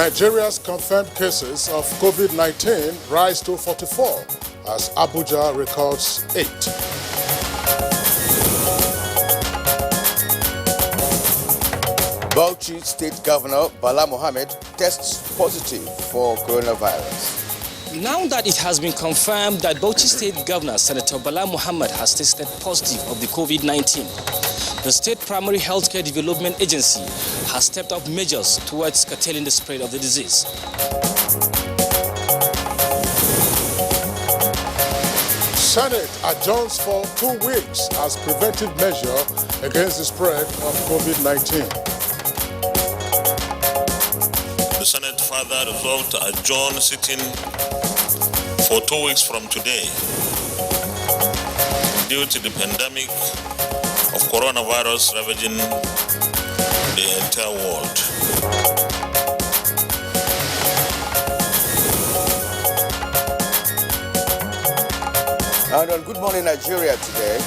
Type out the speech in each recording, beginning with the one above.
Nigeria's confirmed cases of COVID-19 rise to 44 as Abuja records 8. Bauchi State Governor Bala Mohammed tests positive for coronavirus. Now that it has been confirmed that Bauchi State Governor Senator Bala Mohammed has tested positive of the COVID-19, the State Primary Healthcare Development Agency has stepped up measures towards curtailing the spread of the disease. Senate adjourns for 2 weeks as preventive measure against the spread of COVID-19. The Senate further resolved to adjourn sitting for 2 weeks from today due to the pandemic of coronavirus ravaging the entire world. And on Good Morning Nigeria today,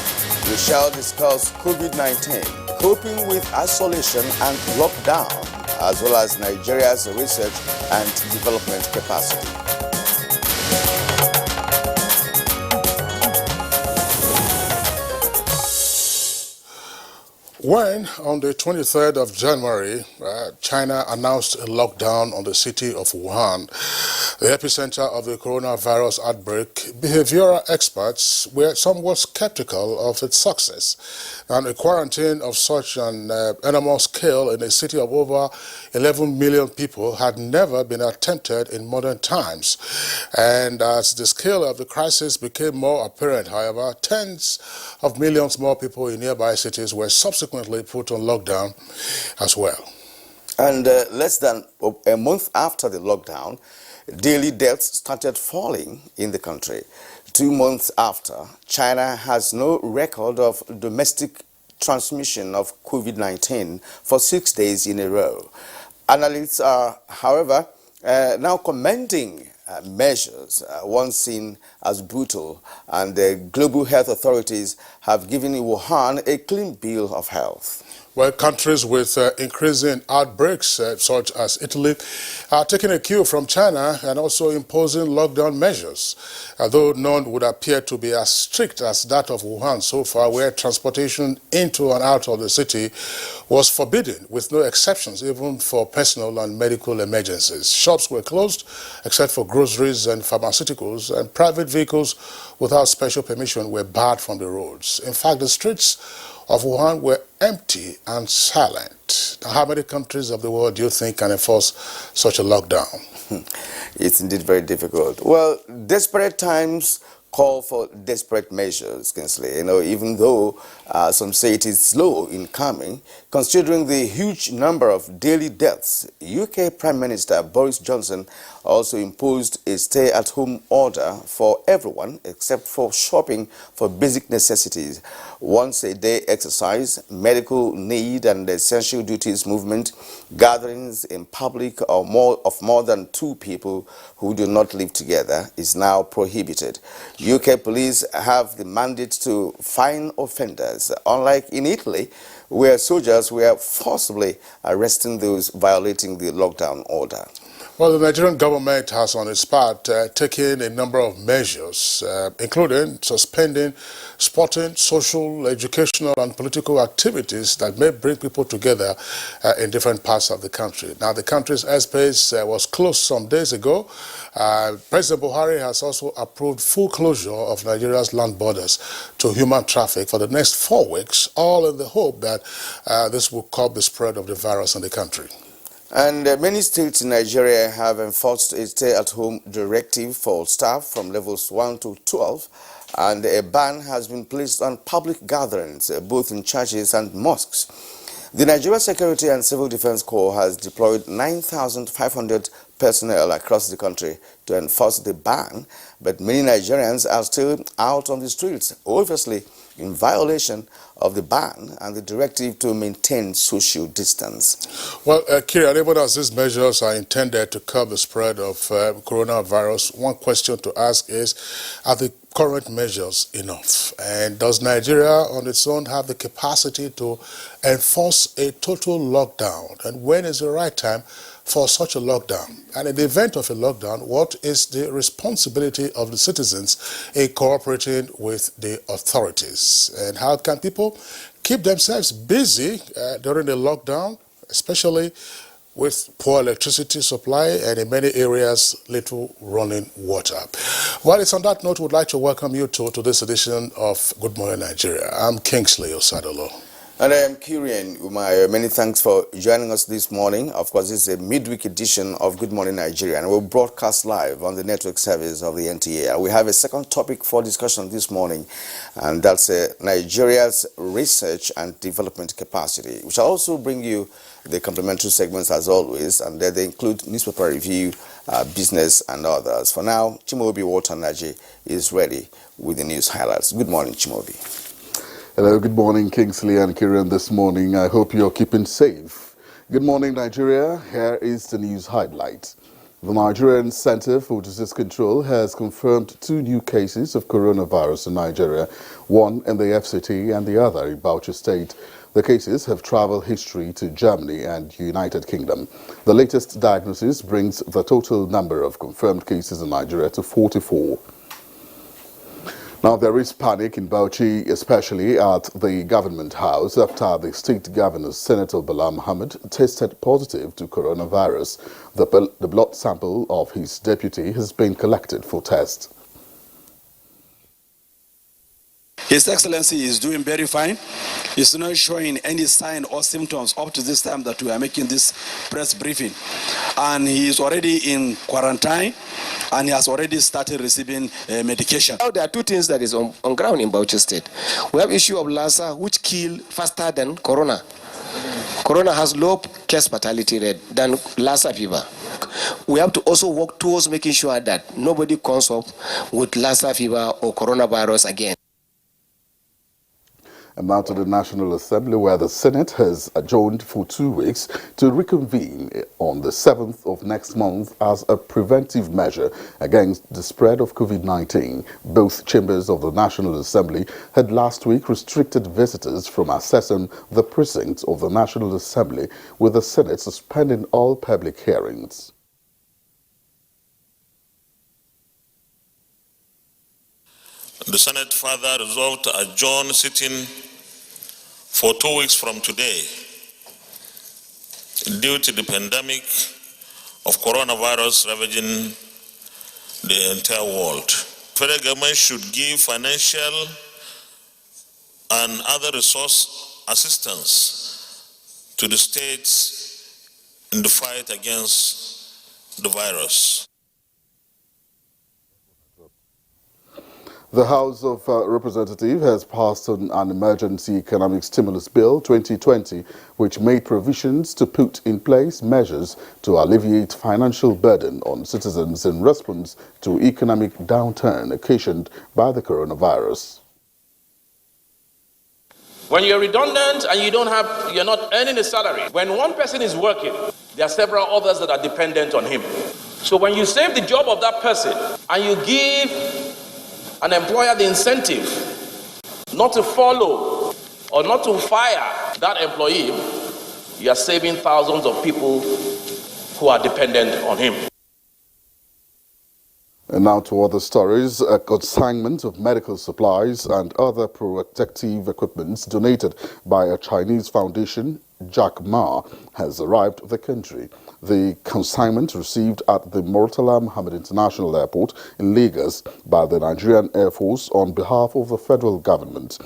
we shall discuss COVID-19, coping with isolation and lockdown, as well as Nigeria's research and development capacity. When, on the 23rd of January, China announced a lockdown on the city of Wuhan, the epicenter of the coronavirus outbreak, behavioral experts were somewhat skeptical of its success. And a quarantine of such an enormous scale in a city of over 11 million people had never been attempted in modern times. And as the scale of the crisis became more apparent, however, tens of millions more people in nearby cities were subsequently put on lockdown as well. And less than a month after the lockdown, daily deaths started falling in the country. 2 months after, China has no record of domestic transmission of COVID-19 for 6 days in a row. Analysts are, however, now commending measures once seen as brutal, and the global health authorities have given Wuhan a clean bill of health. Well, countries with increasing outbreaks, such as Italy, are taking a cue from China and also imposing lockdown measures, though none would appear to be as strict as that of Wuhan so far, where transportation into and out of the city was forbidden, with no exceptions, even for personal and medical emergencies. Shops were closed, except for groceries and pharmaceuticals, and private vehicles without special permission were barred from the roads. In fact, the streets of Wuhan were empty and silent. Now, how many countries of the world do you think can enforce such a lockdown? It's indeed very difficult. Well, desperate times call for desperate measures, Kingsley. Even though some say it is slow in coming, considering the huge number of daily deaths, UK Prime Minister Boris Johnson also imposed a stay-at-home order for everyone except for shopping for basic necessities. Once-a-day exercise, medical need and essential duties movement, gatherings in public of more than 2 people who do not live together is now prohibited. UK police have the mandate to fine offenders, unlike in Italy, where soldiers were forcibly arresting those violating the lockdown order. Well, the Nigerian government has on its part taken a number of measures, including suspending sporting, social, educational and political activities that may bring people together in different parts of the country. Now, the country's airspace was closed some days ago. President Buhari has also approved full closure of Nigeria's land borders to human traffic for the next 4 weeks, all in the hope that this will curb the spread of the virus in the country. And many states in Nigeria have enforced a stay-at-home directive for staff from levels 1 to 12, and a ban has been placed on public gatherings, both in churches and mosques. The Nigeria Security and Civil Defense Corps has deployed 9,500 personnel across the country to enforce the ban, but many Nigerians are still out on the streets, obviously in violation of the ban and the directive to maintain social distance. Well, Kira, even as these measures are intended to curb the spread of coronavirus, one question to ask is, are the current measures enough? And does Nigeria on its own have the capacity to enforce a total lockdown? And when is the right time for such a lockdown? And in the event of a lockdown, what is the responsibility of the citizens in cooperating with the authorities? And how can people keep themselves busy during the lockdown, especially with poor electricity supply and in many areas little running water? Well, it's on that note we'd like to welcome you to this edition of Good Morning Nigeria. I'm Kingsley Osadolo. And I am Kirian Umaya. Many thanks for joining us this morning. Of course, this is a midweek edition of Good Morning Nigeria, and we'll broadcast live on the network service of the NTA. We have a second topic for discussion this morning, and that's Nigeria's research and development capacity. We shall also bring you the complementary segments as always, and they include newspaper review, business, and others. For now, Chimobi Walter-Naji is ready with the news highlights. Good morning, Chimobi. Hello, good morning, Kingsley and Kieran. This morning, I hope you're keeping safe. Good morning, Nigeria. Here is the news highlight. The Nigerian Center for Disease Control has confirmed 2 new cases of coronavirus in Nigeria, one in the FCT and the other in Bauchi State. The cases have travel history to Germany and United Kingdom. The latest diagnosis brings the total number of confirmed cases in Nigeria to 44. Now, there is panic in Bauchi, especially at the government house, after the state governor, Senator Bala Mohammed, tested positive to coronavirus. The blood sample of his deputy has been collected for test. His Excellency is doing very fine. He's not showing any sign or symptoms up to this time that we are making this press briefing. And he is already in quarantine, and he has already started receiving medication. Now, there are 2 things that is on ground in Bauchi State. We have issue of Lassa, which kill faster than Corona. Corona has low case fatality rate than Lassa fever. We have to also work towards making sure that nobody comes up with Lassa fever or coronavirus again. And now to the National Assembly, where the Senate has adjourned for 2 weeks to reconvene on the 7th of next month as a preventive measure against the spread of COVID-19. Both chambers of the National Assembly had last week restricted visitors from accessing the precincts of the National Assembly, with the Senate suspending all public hearings. The Senate further resolved to adjourn sitting for 2 weeks from today due to the pandemic of coronavirus ravaging the entire world. Federal government should give financial and other resource assistance to the states in the fight against the virus. The House of Representatives has passed on an emergency economic stimulus bill 2020, which made provisions to put in place measures to alleviate financial burden on citizens in response to economic downturn occasioned by the coronavirus. When you're redundant and you're not earning a salary, when one person is working, there are several others that are dependent on him. So when you save the job of that person and you give an employer the incentive not to follow or not to fire that employee, you are saving thousands of people who are dependent on him. And now to other stories. A consignment of medical supplies and other protective equipment donated by a Chinese foundation, Jack Ma, has arrived at the country. The consignment received at the Murtala Mohammed International Airport in Lagos by the Nigerian Air Force on behalf of the federal government.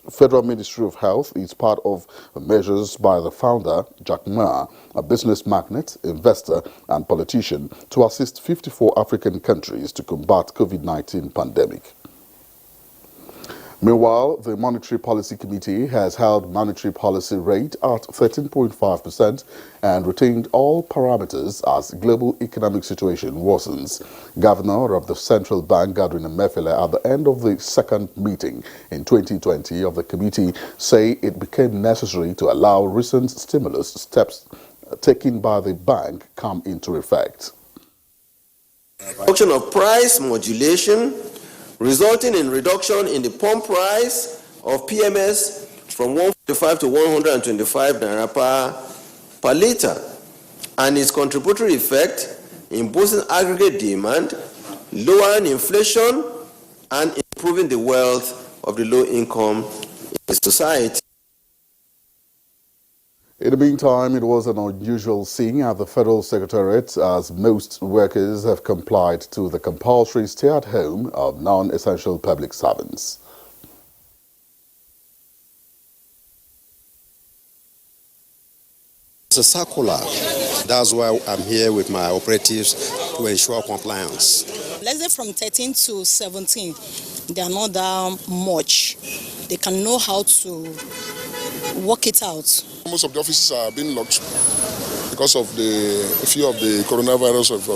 Federal Ministry of Health is part of measures by the founder, Jack Ma, a business magnate, investor and politician, to assist 54 African countries to combat COVID-19 pandemic. Meanwhile, the Monetary Policy Committee has held monetary policy rate at 13.5% and retained all parameters as global economic situation worsens. Governor of the Central Bank, Godwin Emefiele, at the end of the second meeting in 2020 of the committee, say it became necessary to allow recent stimulus steps taken by the bank come into effect. Reduction of price modulation, resulting in reduction in the pump price of PMS from 145 to 125 naira per liter. and its contributory effect in boosting aggregate demand, lowering inflation, and improving the wealth of the low income in the society. In the meantime, it was an unusual scene at the Federal Secretariat as most workers have complied to the compulsory stay-at-home of non-essential public servants. It's a circular. That's why I'm here with my operatives to ensure compliance. Let's say from 13 to 17, they are not that much. They can know how to work it out. Most of the offices are being locked because of the fear of the coronavirus of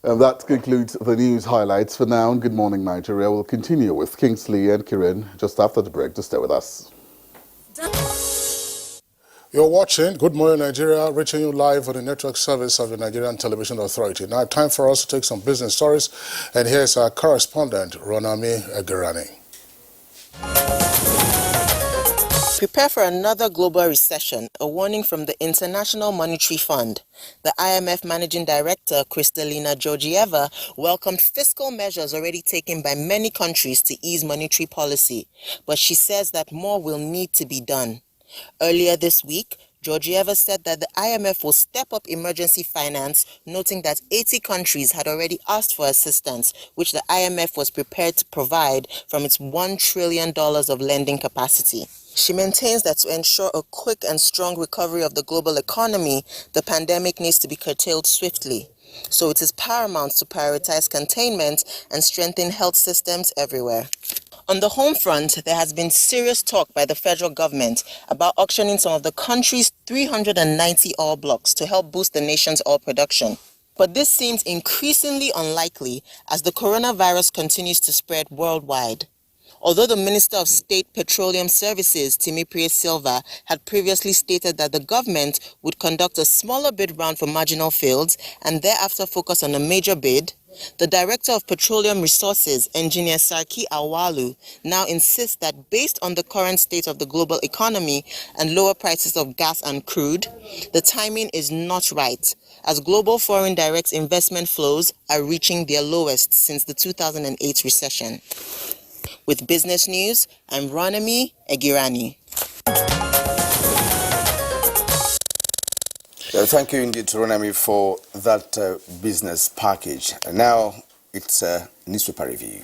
And that concludes the news highlights for now. Good morning, Nigeria. We'll continue with Kingsley and Kiran just after the break. To stay with us. You're watching Good Morning Nigeria, reaching you live on the network service of the Nigerian Television Authority. Now, time for us to take some business stories, and here's our correspondent, Ronami Agirani. Prepare for another global recession, a warning from the International Monetary Fund. The IMF Managing Director, Kristalina Georgieva, welcomed fiscal measures already taken by many countries to ease monetary policy, but she says that more will need to be done. Earlier this week, Georgieva said that the IMF will step up emergency finance, noting that 80 countries had already asked for assistance, which the IMF was prepared to provide from its $1 trillion of lending capacity. She maintains that to ensure a quick and strong recovery of the global economy, the pandemic needs to be curtailed swiftly. So it is paramount to prioritize containment and strengthen health systems everywhere. On the home front, there has been serious talk by the federal government about auctioning some of the country's 390 oil blocks to help boost the nation's oil production. But this seems increasingly unlikely as the coronavirus continues to spread worldwide. Although the Minister of State Petroleum Services, Timiprie Silva, had previously stated that the government would conduct a smaller bid round for marginal fields and thereafter focus on a major bid, the Director of Petroleum Resources, Engineer Sarki Awalu, now insists that based on the current state of the global economy and lower prices of gas and crude, the timing is not right, as global foreign direct investment flows are reaching their lowest since the 2008 recession. With business news, I'm Ronami Agirani. Thank you indeed to Ronami for that business package. And now it's a newspaper review.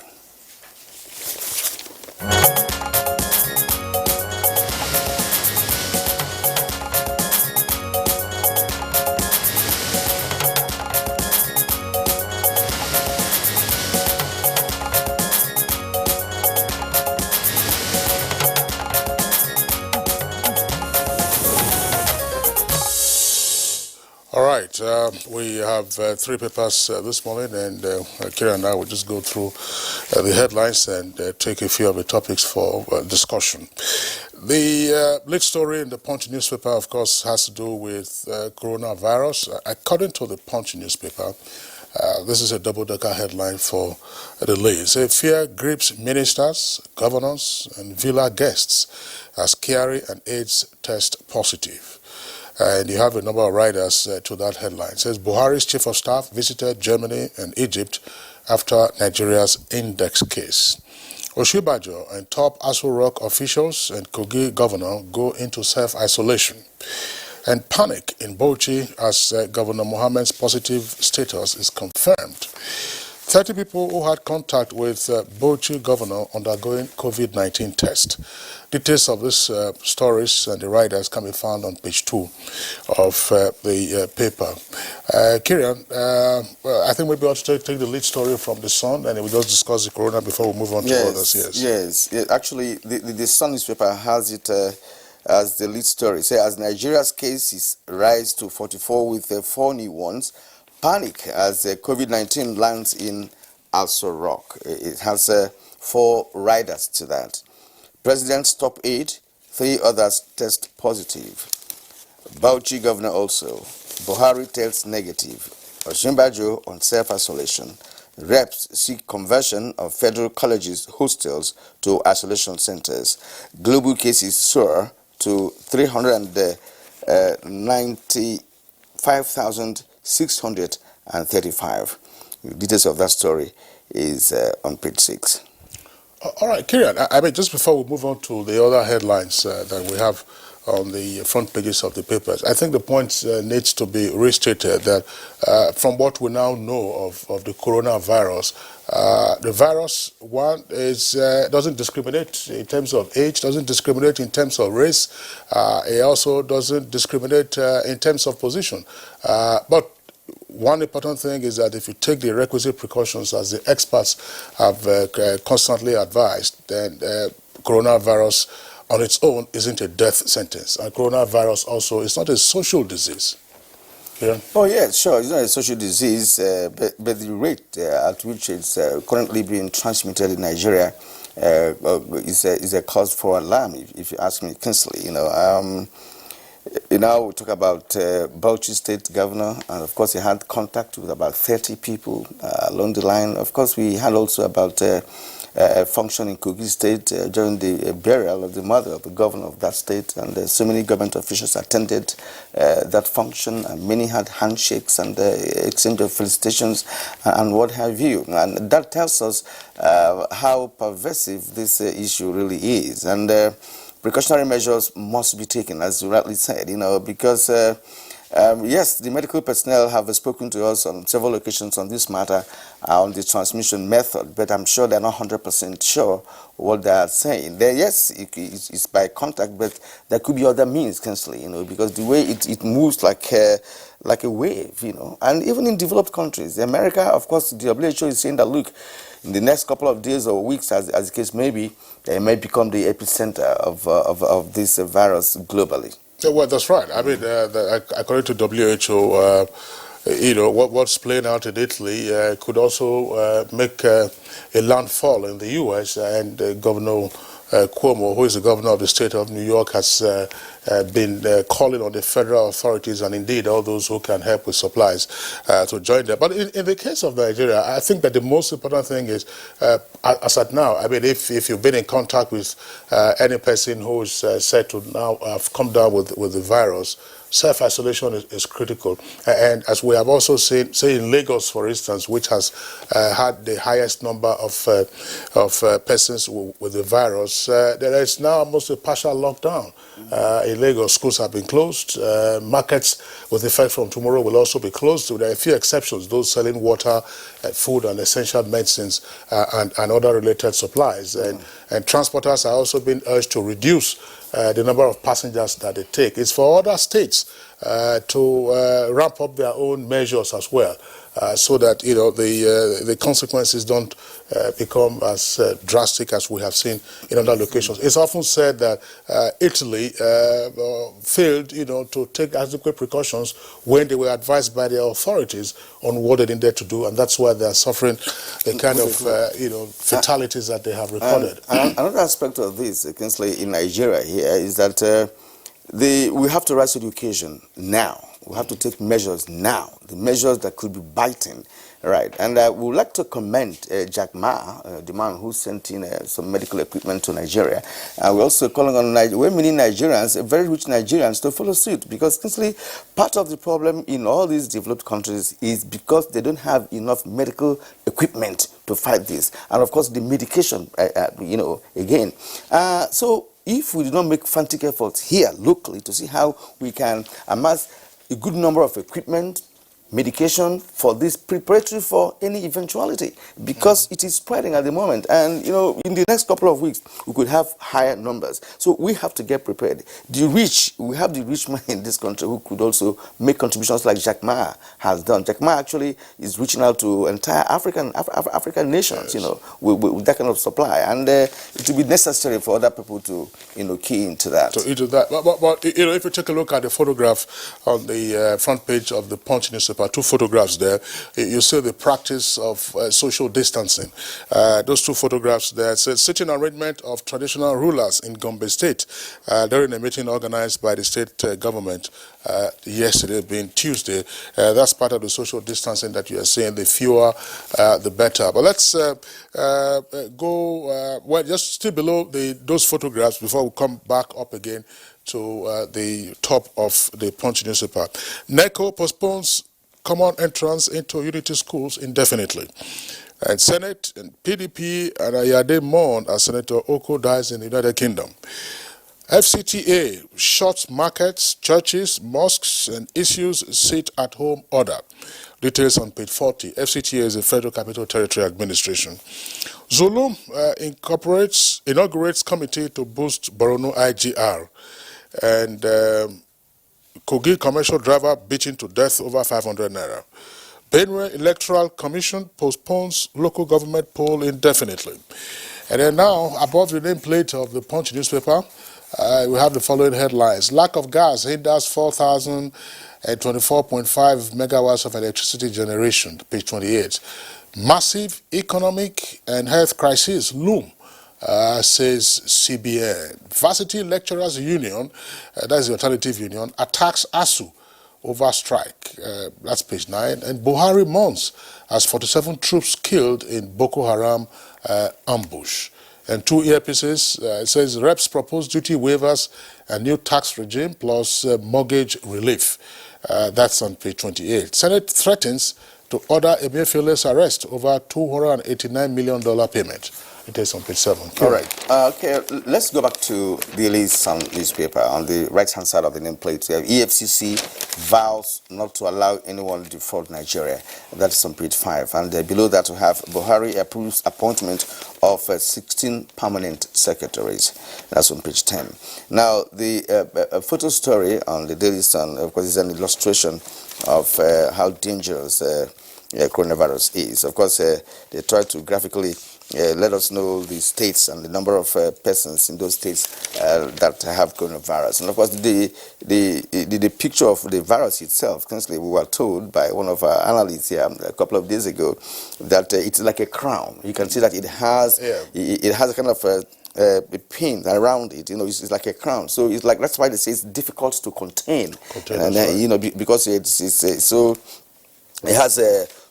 All right, we have three papers this morning, and Kira and I will just go through the headlines and take a few of the topics for discussion. The lead story in the Punch newspaper, of course, has to do with coronavirus. According to the Punch newspaper, this is a double-decker headline for the lead. Say, fear grips ministers, governors, and villa guests as Kyari and AIDS test positive. And you have a number of writers to that headline. It says, Buhari's chief of staff visited Germany and Egypt after Nigeria's index case. Oshibajo and top Aso Rock officials and Kogi governor go into self-isolation. And panic in Bauchi as Governor Mohammed's positive status is confirmed. 30 people who had contact with Bauchi governor undergoing COVID-19 test. Details of these stories and the writers can be found on page 2 of the paper. Kirian, I think maybe I'll take the lead story from the Sun and we'll just discuss the corona before we move on to others. Yes. Actually, the Sun newspaper has it as the lead story. Say, as Nigeria's cases rise to 44 with 4 new ones, panic as COVID-19 lands in Aso Rock. It has 4 riders to that. President's top 8, 3 others test positive. Bauchi governor also. Buhari tests negative. Oshimbajo on self-isolation. Reps seek conversion of federal colleges' hostels to isolation centers. Global cases soar to 300 95,635. The details of that story is on page 6. All right, Kieran, I mean, just before we move on to the other headlines that we have on the front pages of the papers, I think the point needs to be restated that from what we now know of the coronavirus, the virus, one, doesn't discriminate in terms of age, doesn't discriminate in terms of race, it also doesn't discriminate in terms of position. But one important thing is that if you take the requisite precautions as the experts have constantly advised, then coronavirus on its own isn't a death sentence. And coronavirus also is not a social disease. Yeah. Oh, yeah, sure. It's not a social disease, but the rate at which it's currently being transmitted in Nigeria is a cause for alarm, if you ask me, Kingsley. We talk about Bauchi State Governor, and of course he had contact with about 30 people along the line. Of course, we had also about a function in Kogi State during the burial of the mother of the governor of that state, and so many government officials attended that function, and many had handshakes and exchange of felicitations and what have you. And that tells us how pervasive this issue really is. And precautionary measures must be taken, as you rightly said, because yes, the medical personnel have spoken to us on several occasions on this matter, on the transmission method, but I'm sure they're not 100% sure what they are saying. Yes, it's by contact, but there could be other means, Kingsley, because the way it moves like a wave, and even in developed countries, America, of course, the WHO is saying that, look, in the next couple of days or weeks, as the case may be, they may become the epicenter of this virus globally. Yeah, well, that's right. I mean, according to WHO, what's playing out in Italy could also make a landfall in the U.S. And Governor Cuomo, who is the governor of the state of New York, has been calling on the federal authorities and indeed all those who can help with supplies to join them. But in the case of Nigeria, I think that the most important thing is, as at now, I mean, if you've been in contact with any person who's said to now have come down with the virus, self-isolation is critical. And as we have also seen, say in Lagos, for instance, which has had the highest number of persons with the virus, there is now almost a partial lockdown. In Lagos, schools have been closed. Markets, with effect from tomorrow, will also be closed. There are a few exceptions, those selling water, food and essential medicines and other related supplies. And transporters are also being urged to reduce the number of passengers that they take. It's for other states to ramp up their own measures as well, so that the consequences don't become as drastic as we have seen in other locations. It's often said that Italy failed, to take adequate precautions when they were advised by their authorities on what they needed to do, and that's why they are suffering the kind of fatalities that they have recorded. Another aspect of this, Kingsley, in Nigeria here is that we have to rise to the occasion now. We have to take measures now, the measures that could be biting, right? And we would like to commend Jack Ma, the man who sent in some medical equipment to Nigeria. We're also calling on many Nigerians, very rich Nigerians, to follow suit, because essentially part of the problem in all these developed countries is because they don't have enough medical equipment to fight this. And of course, the medication, again. So if we do not make frantic efforts here locally to see how we can amass a good number of equipment, medication for this preparatory for any eventuality, because it is spreading at the moment, and in the next couple of weeks we could have higher numbers. So we have to get prepared. We have the rich man in this country who could also make contributions like Jack Ma has done. Jack Ma actually is reaching out to entire African nations, yes, with that kind of supply, and it will be necessary for other people to key into that. But if you take a look at the photograph on the front page of the Punch newspaper, two photographs there, you see the practice of social distancing. Those two photographs there say sitting arrangement of traditional rulers in Gombe State during a meeting organized by the state government yesterday, being Tuesday. That's part of the social distancing that you are seeing. The fewer, the better. But let's go just still below those photographs before we come back up again to the top of the Punch newspaper. NECO postpones common entrance into unity schools indefinitely. And Senate and PDP and Ayade mourn as Senator Oko dies in the United Kingdom. FCTA shuts markets, churches, mosques, and issues sit-at-home order. Details on page 40. FCTA is the Federal Capital Territory Administration. Zulum inaugurates committee to boost Borno IGR. And Kogi commercial driver beaten to death over 500 naira. Benue Electoral Commission postpones local government poll indefinitely. And then now, above the nameplate of the Punch newspaper, we have the following headlines. Lack of gas hinders 4,024.5 megawatts of electricity generation, page 28. Massive economic and health crisis loom, says CBN. Varsity Lecturers Union, that's the alternative union, attacks ASU over strike. That's page 9. And Buhari mourns as 47 troops killed in Boko Haram ambush. And 2 earpieces, it says reps propose duty waivers and new tax regime plus mortgage relief. That's on page 28. Senate threatens to order Emefiele's arrest over $289 million payment. It is on page 7. All right. Okay, let's go back to Daily Sun newspaper. On the right-hand side of the nameplate, we have EFCC vows not to allow anyone to defraud Nigeria. That's on page 5. And below that, we have Buhari approves appointment of 16 permanent secretaries. That's on page 10. Now, the photo story on the Daily Sun, of course, is an illustration of how dangerous coronavirus is. Of course, they try to graphically let us know the states and the number of persons in those states that have coronavirus. And of course, the picture of the virus itself, we were told by one of our analysts here a couple of days ago that it's like a crown. You can see that it has a kind of a pin around it, it's like a crown. So it's like, that's why they say it's difficult to contain. And, because it's so, it has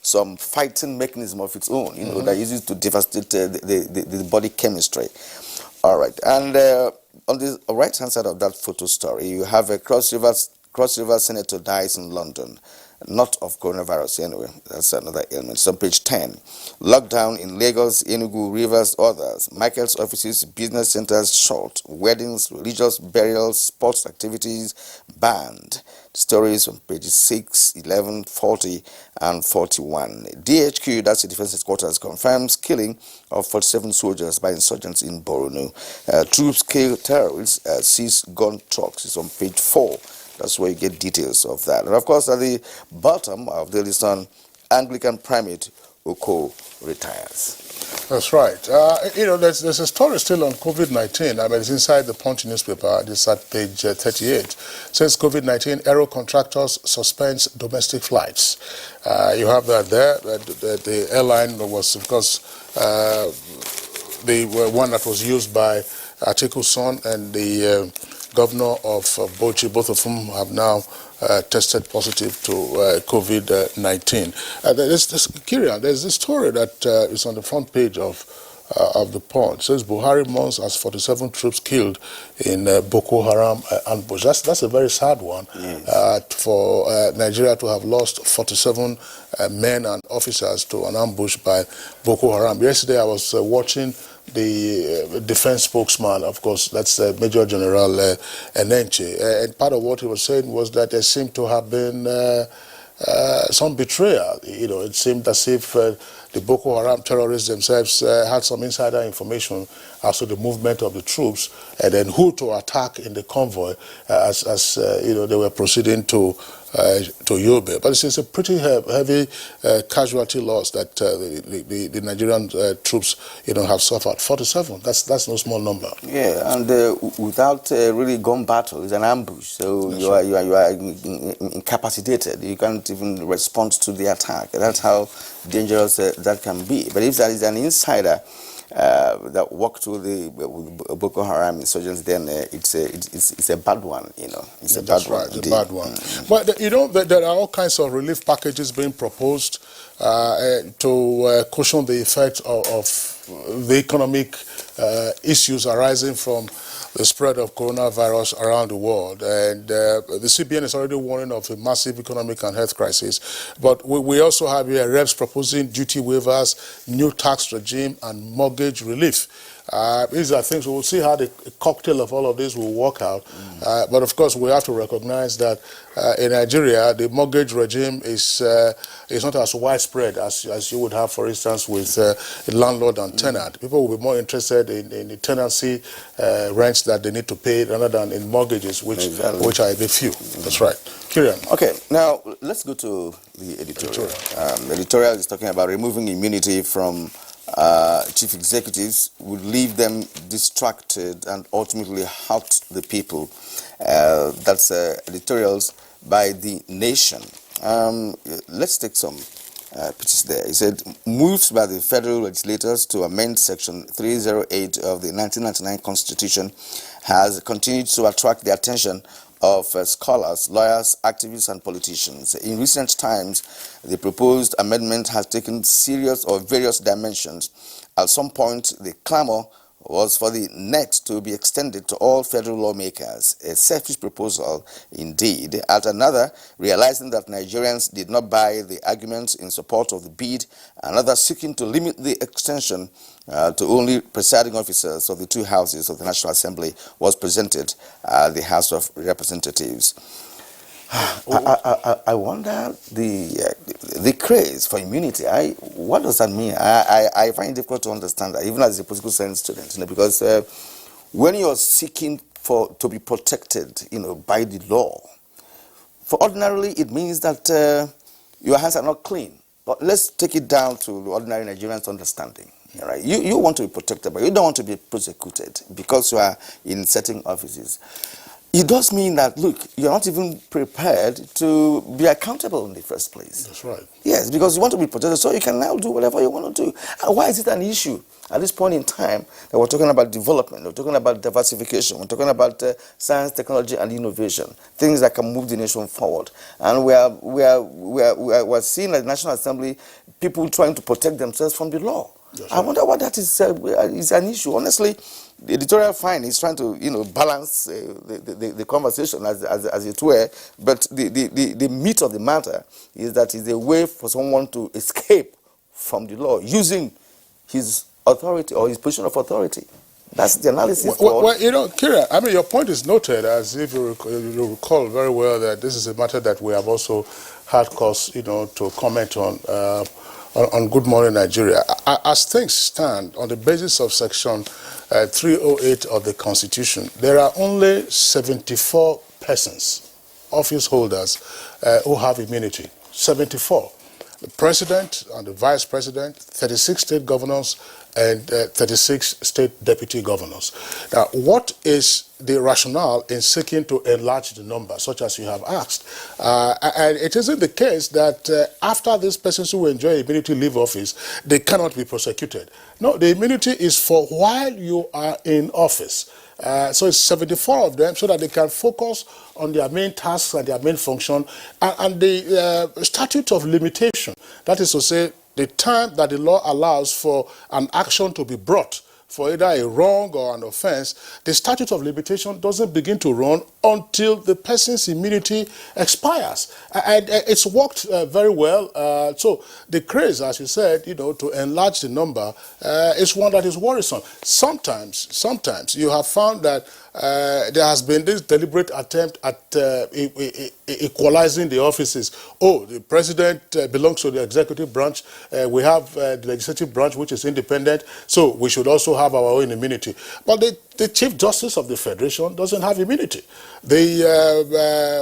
some fighting mechanism of its own, that uses to devastate the body chemistry. All right, and on the right-hand side of that photo story, you have a Cross River senator dies in London. Not of coronavirus anyway, that's another ailment. So page 10. Lockdown in Lagos, Enugu, Rivers, others. Markets, offices, business centers shut. Weddings, religious burials, sports activities banned. Stories on pages 6, 11, 40, and 41. DHQ, that's the Defense Headquarters, confirms killing of 47 soldiers by insurgents in Borno. Troops kill terrorists, seize gun trucks. It's on page 4. That's where you get details of that. And of course, at the bottom of the list, Anglican primate Oko retires. That's right. There's a story still on COVID-19. It's inside the Punch newspaper. It's at page 38. Since COVID-19, aero contractors suspends domestic flights. You have that there. The airline was, of course, the one that was used by Atiku's son and the governor of Bauchi, both of whom have now tested positive to COVID-19. There's this story that is on the front page of the Punch. It says Buhari mourns as 47 troops killed in Boko Haram ambush. That's a very sad one. Yes. For Nigeria to have lost 47 men and officers to an ambush by Boko Haram. Yesterday I was watching the defense spokesman, of course, that's Major General Enenche, and part of what he was saying was that there seemed to have been some betrayal. It seemed as if the Boko Haram terrorists themselves had some insider information as to the movement of the troops and then who to attack in the convoy as they were proceeding to Yobe. But it's a pretty heavy casualty loss that the Nigerian troops have suffered. 47, that's no small number. Yeah, and without really gun battle, it's an ambush. So you are incapacitated. You can't even respond to the attack. That's how dangerous that can be. But if there is an insider that worked with the Boko Haram insurgents, then it's a bad one, It's a bad one. It's a bad one. But there are all kinds of relief packages being proposed to cushion the effect of the economic issues arising from the spread of coronavirus around the world. And the CBN is already warning of a massive economic and health crisis. But we also have here reps proposing duty waivers, new tax regime, and mortgage relief. These are things, we will see how the cocktail of all of this will work out. But of course, we have to recognize that in Nigeria, the mortgage regime is not as widespread as you would have, for instance, with landlord and tenant. People will be more interested in the tenancy rents that they need to pay rather than in mortgages, which are a bit few. That's right. Kieran. Okay, now let's go to the editorial. The editorial is talking about removing immunity from chief executives would leave them distracted and ultimately hurt the people. That's editorials by The Nation. Let's take some pictures there. He said, moves by the federal legislators to amend Section 308 of the 1999 Constitution has continued to attract the attention of scholars, lawyers, activists, and politicians. In recent times, the proposed amendment has taken serious or various dimensions. At some point, the clamor was for the net to be extended to all federal lawmakers, a selfish proposal indeed. At another, realizing that Nigerians did not buy the arguments in support of the bid, another seeking to limit the extension to only presiding officers of the two houses of the National Assembly was presented at the House of Representatives. I wonder the craze for immunity. What does that mean? I find it difficult to understand that, even as a political science student, because when you're seeking to be protected, by the law, for ordinarily it means that your hands are not clean. But let's take it down to the ordinary Nigerian's understanding. Right? You want to be protected, but you don't want to be prosecuted because you are in certain offices. It does mean that, look, you're not even prepared to be accountable in the first place. That's right. Yes, because you want to be protected, so you can now do whatever you want to do. And why is it an issue at this point in time that we're talking about development, we're talking about diversification, we're talking about science, technology, and innovation, things that can move the nation forward. And we're seeing at the National Assembly people trying to protect themselves from the law. I wonder why that is an issue. Honestly, the editorial fine is trying to, balance the conversation as it were, but the meat of the matter is that it's a way for someone to escape from the law using his authority or his position of authority. That's the analysis. Well, Kira, your point is noted, as if you recall very well that this is a matter that we have also had cause, to comment on Good Morning Nigeria. As things stand, on the basis of Section 308 of the Constitution, there are only 74 persons, office holders, who have immunity. 74. The President and the Vice President, 36 state governors, and 36 state deputy governors. Now, what is the rationale in seeking to enlarge the number, such as you have asked? And it isn't the case that after these persons who enjoy immunity leave office, they cannot be prosecuted. No, the immunity is for while you are in office. So it's 74 of them so that they can focus on their main tasks and their main function. And the statute of limitation, that is to say, the time that the law allows for an action to be brought for either a wrong or an offense, the statute of limitation doesn't begin to run until the person's immunity expires. And it's worked very well. So the craze, as you said, to enlarge the number is one that is worrisome. Sometimes you have found that there has been this deliberate attempt at equalizing the offices. Oh, the president belongs to the executive branch. We have the legislative branch, which is independent. So we should also have our own immunity. But the Chief Justice of the Federation doesn't have immunity. The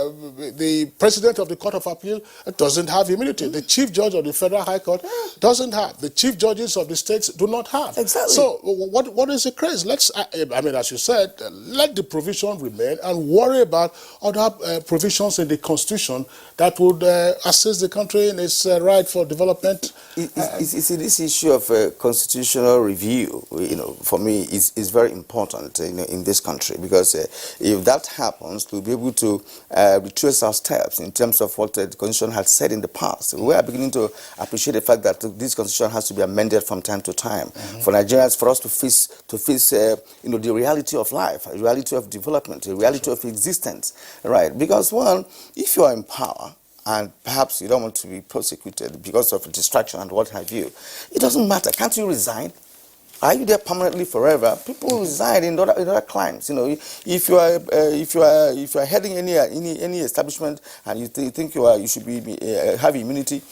President of the Court of Appeal doesn't have immunity. The Chief Judge of the Federal High Court doesn't have. The Chief Judges of the states do not have. Exactly. So what is the craze? As you said, let the provision remain and worry about other provisions in the Constitution that would assist the country in its right for development This issue of constitutional review, for me, is very important, in this country, because if that happens, we'll be able to retrace our steps in terms of what the constitution had said in the past. We are beginning to appreciate the fact that this constitution has to be amended from time to time for Nigerians, for us to face the reality of life, the reality of development, the reality of existence, right? Because one, if you are in power, and perhaps you don't want to be prosecuted because of distraction and what have you, it doesn't matter. Can't you resign? Are you there permanently forever? People resign in other crimes. If you are heading any establishment and you think you should have immunity,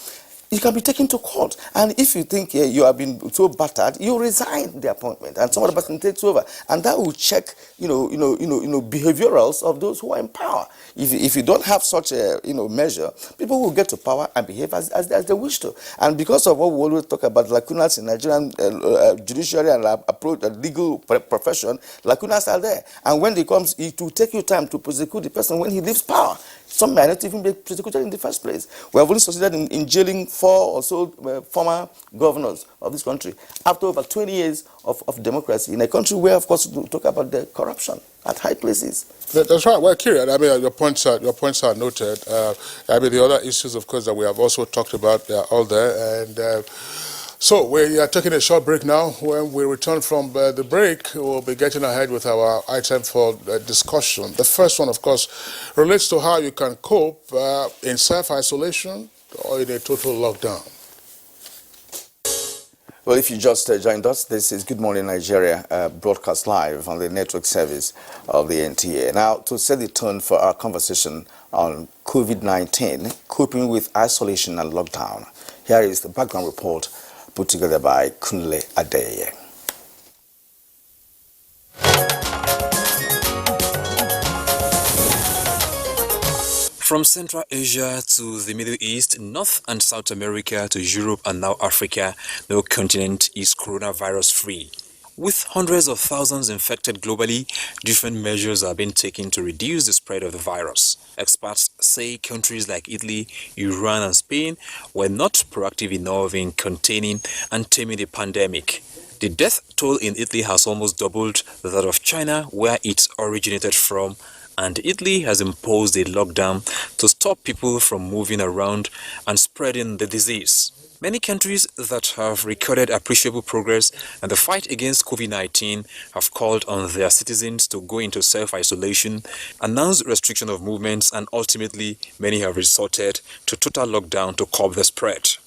you can be taken to court. And if you think you have been so battered, you resign the appointment and some other person takes over. And that will check, behaviorals of those who are in power. If you don't have such a, measure, people will get to power and behave as they wish to. And because of what we always talk about, lacunas in Nigerian judiciary and approach the legal profession, lacunas are there. And when it comes, it will take you time to prosecute the person when he leaves power. Some might not even be prosecuted in the first place. We have only succeeded in jailing 4 or so former governors of this country after over 20 years of democracy in a country where, of course, we talk about the corruption at high places. That's right. Well, Kieran, your points are noted. The other issues, of course, that we have also talked about, they are all there. And so we are taking a short break now. When we return from the break, we'll be getting ahead with our item for discussion. The first one, of course, relates to how you can cope in self-isolation or in a total lockdown. Well, if you just joined us, this is Good Morning Nigeria, broadcast live on the network service of the NTA. Now, to set the tone for our conversation on COVID-19, coping with isolation and lockdown, here is the background report put together by Kunle Adeye. From Central Asia to the Middle East, North and South America to Europe and now Africa, no continent is coronavirus-free. With hundreds of thousands infected globally, different measures are being taken to reduce the spread of the virus. Experts say countries like Italy, Iran and Spain were not proactive enough in containing and taming the pandemic. The death toll in Italy has almost doubled that of China, where it originated from, and Italy has imposed a lockdown to stop people from moving around and spreading the disease. Many countries that have recorded appreciable progress in the fight against COVID-19 have called on their citizens to go into self-isolation, announced restriction of movements, and ultimately many have resorted to total lockdown to curb the spread.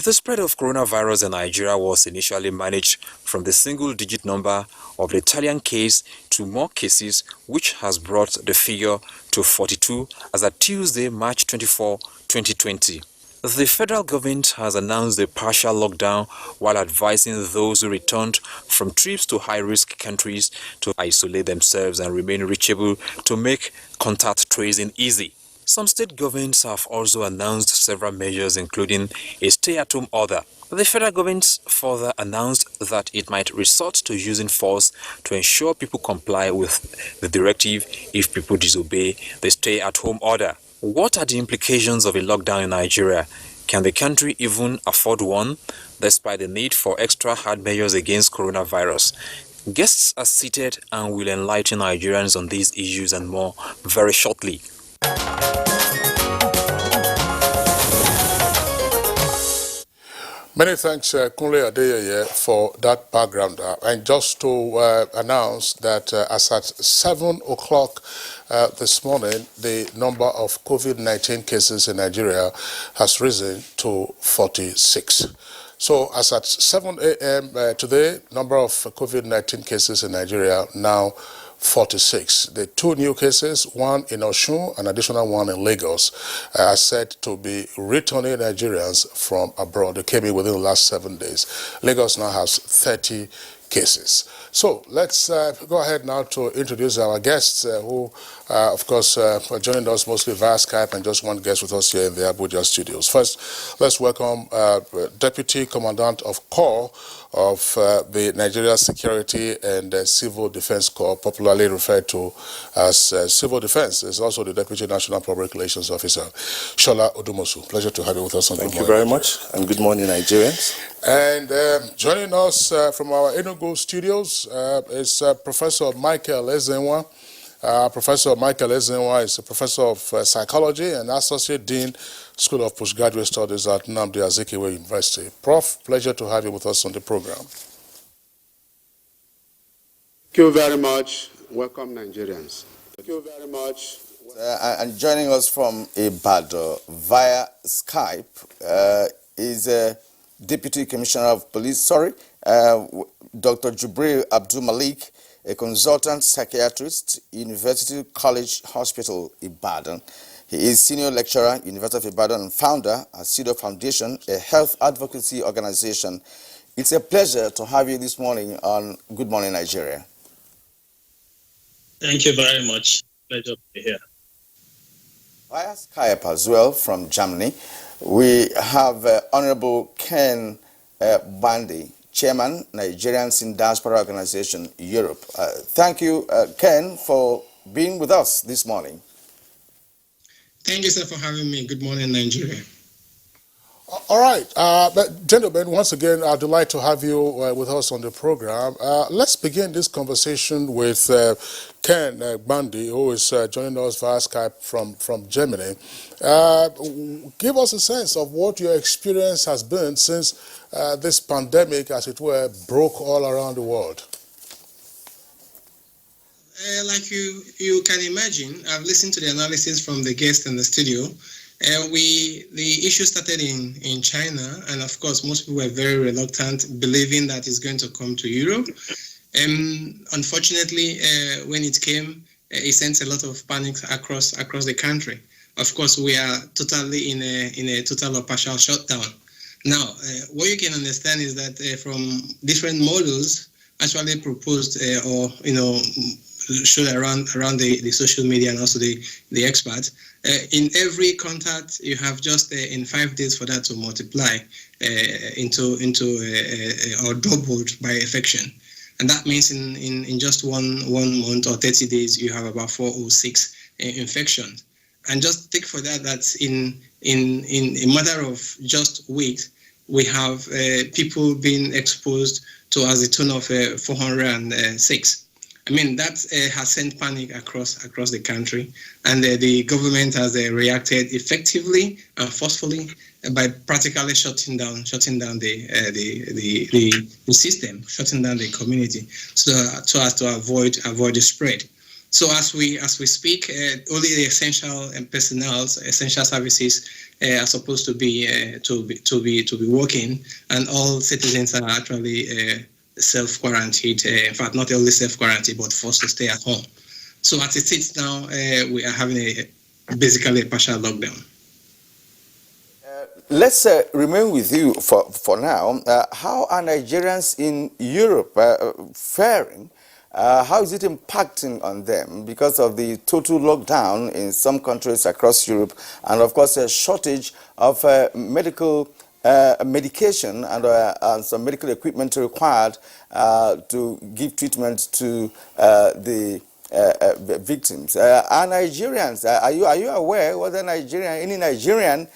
The spread of coronavirus in Nigeria was initially managed from the single-digit number of the Italian case to more cases, which has brought the figure to 42 as at Tuesday, March 24, 2020. The federal government has announced a partial lockdown while advising those who returned from trips to high-risk countries to isolate themselves and remain reachable to make contact tracing easy. Some state governments have also announced several measures, including a stay-at-home order. The federal government further announced that it might resort to using force to ensure people comply with the directive if people disobey the stay-at-home order. What are the implications of a lockdown in Nigeria? Can the country even afford one, despite the need for extra hard measures against coronavirus? Guests are seated and will enlighten Nigerians on these issues and more very shortly. Many thanks, Kunle Adeye, for that background. And just to announce that as at 7 o'clock this morning, the number of COVID-19 cases in Nigeria has risen to 46. So as at 7 a.m. Today, number of COVID-19 cases in Nigeria now 46. The 2 new cases, one in Osun, an additional one in Lagos, are said to be returning Nigerians from abroad. They came in within the last 7 days. Lagos now has 30 cases. So let's go ahead now to introduce our guests who, of course, are joining us mostly via Skype and just one guest with us here in the Abuja studios. First, let's welcome Deputy Commandant of Corps of the Nigeria Security and Civil Defense Corps, popularly referred to as Civil Defense. Is also the Deputy National Public Relations Officer, Shola Odumosu. Pleasure to have you with us on Thank you very much, and good morning, Nigerians. And joining us from our Enugu studios is Professor Michael Ezenwa. Professor Michael Ezenwa is a professor of psychology and Associate Dean, School of Postgraduate Studies at Nnamdi Azikiwe University. Prof, pleasure to have you with us on the program. Thank you very much. Welcome, Nigerians. Thank you very much. And joining us from Ibadan via Skype is Deputy Commissioner of Police, Dr. Jubril Abdul Malik, a consultant psychiatrist, University College Hospital, Ibadan. He is senior lecturer, University of Ibadan, and founder at CEDAW Foundation, a health advocacy organization. It's a pleasure to have you this morning on Good Morning Nigeria. Thank you very much. Pleasure to be here. Via Skype as well from Germany, we have Honorable Ken Bandi, Chairman, Nigerians in Diaspora Organization, Europe. Thank you, Ken, for being with us this morning. Thank you, sir, for having me. Good morning, Nigeria. All right, but gentlemen, once again, I'd like to have you with us on the program. Let's begin this conversation with Ken Bandi, who is joining us via Skype from Germany. Give us a sense of what your experience has been since this pandemic, as it were, broke all around the world. Like you can imagine, I've listened to the analysis from the guest in the studio. The issue started in China, and of course, most people were very reluctant, believing that it's going to come to Europe. Unfortunately, when it came, it sent a lot of panic across the country. Of course, we are totally in a total or partial shutdown. Now, what you can understand is that from different models actually proposed showed around the social media and also the experts. In every contact, you have just in 5 days for that to multiply into or doubled by infection, and that means in just one month or 30 days you have about 4 or 6 infections. And just take for that in a matter of just weeks we have people being exposed to as a tune of 406. I mean, that has sent panic across the country, and the government has reacted effectively and forcefully by practically shutting down the system, shutting down the community, so as to avoid the spread. So as we speak, only the essential personnel, essential services are supposed to be working, and all citizens are actually self-quarantined. In fact, not only self-quarantined, but forced to stay at home. So as it sits now, we are having basically a partial lockdown. Let's remain with you for now. How are Nigerians in Europe faring? How is it impacting on them because of the total lockdown in some countries across Europe, and of course a shortage of medication and some medical equipment required to give treatment to the victims? Are Nigerians, are you aware whether any Nigerian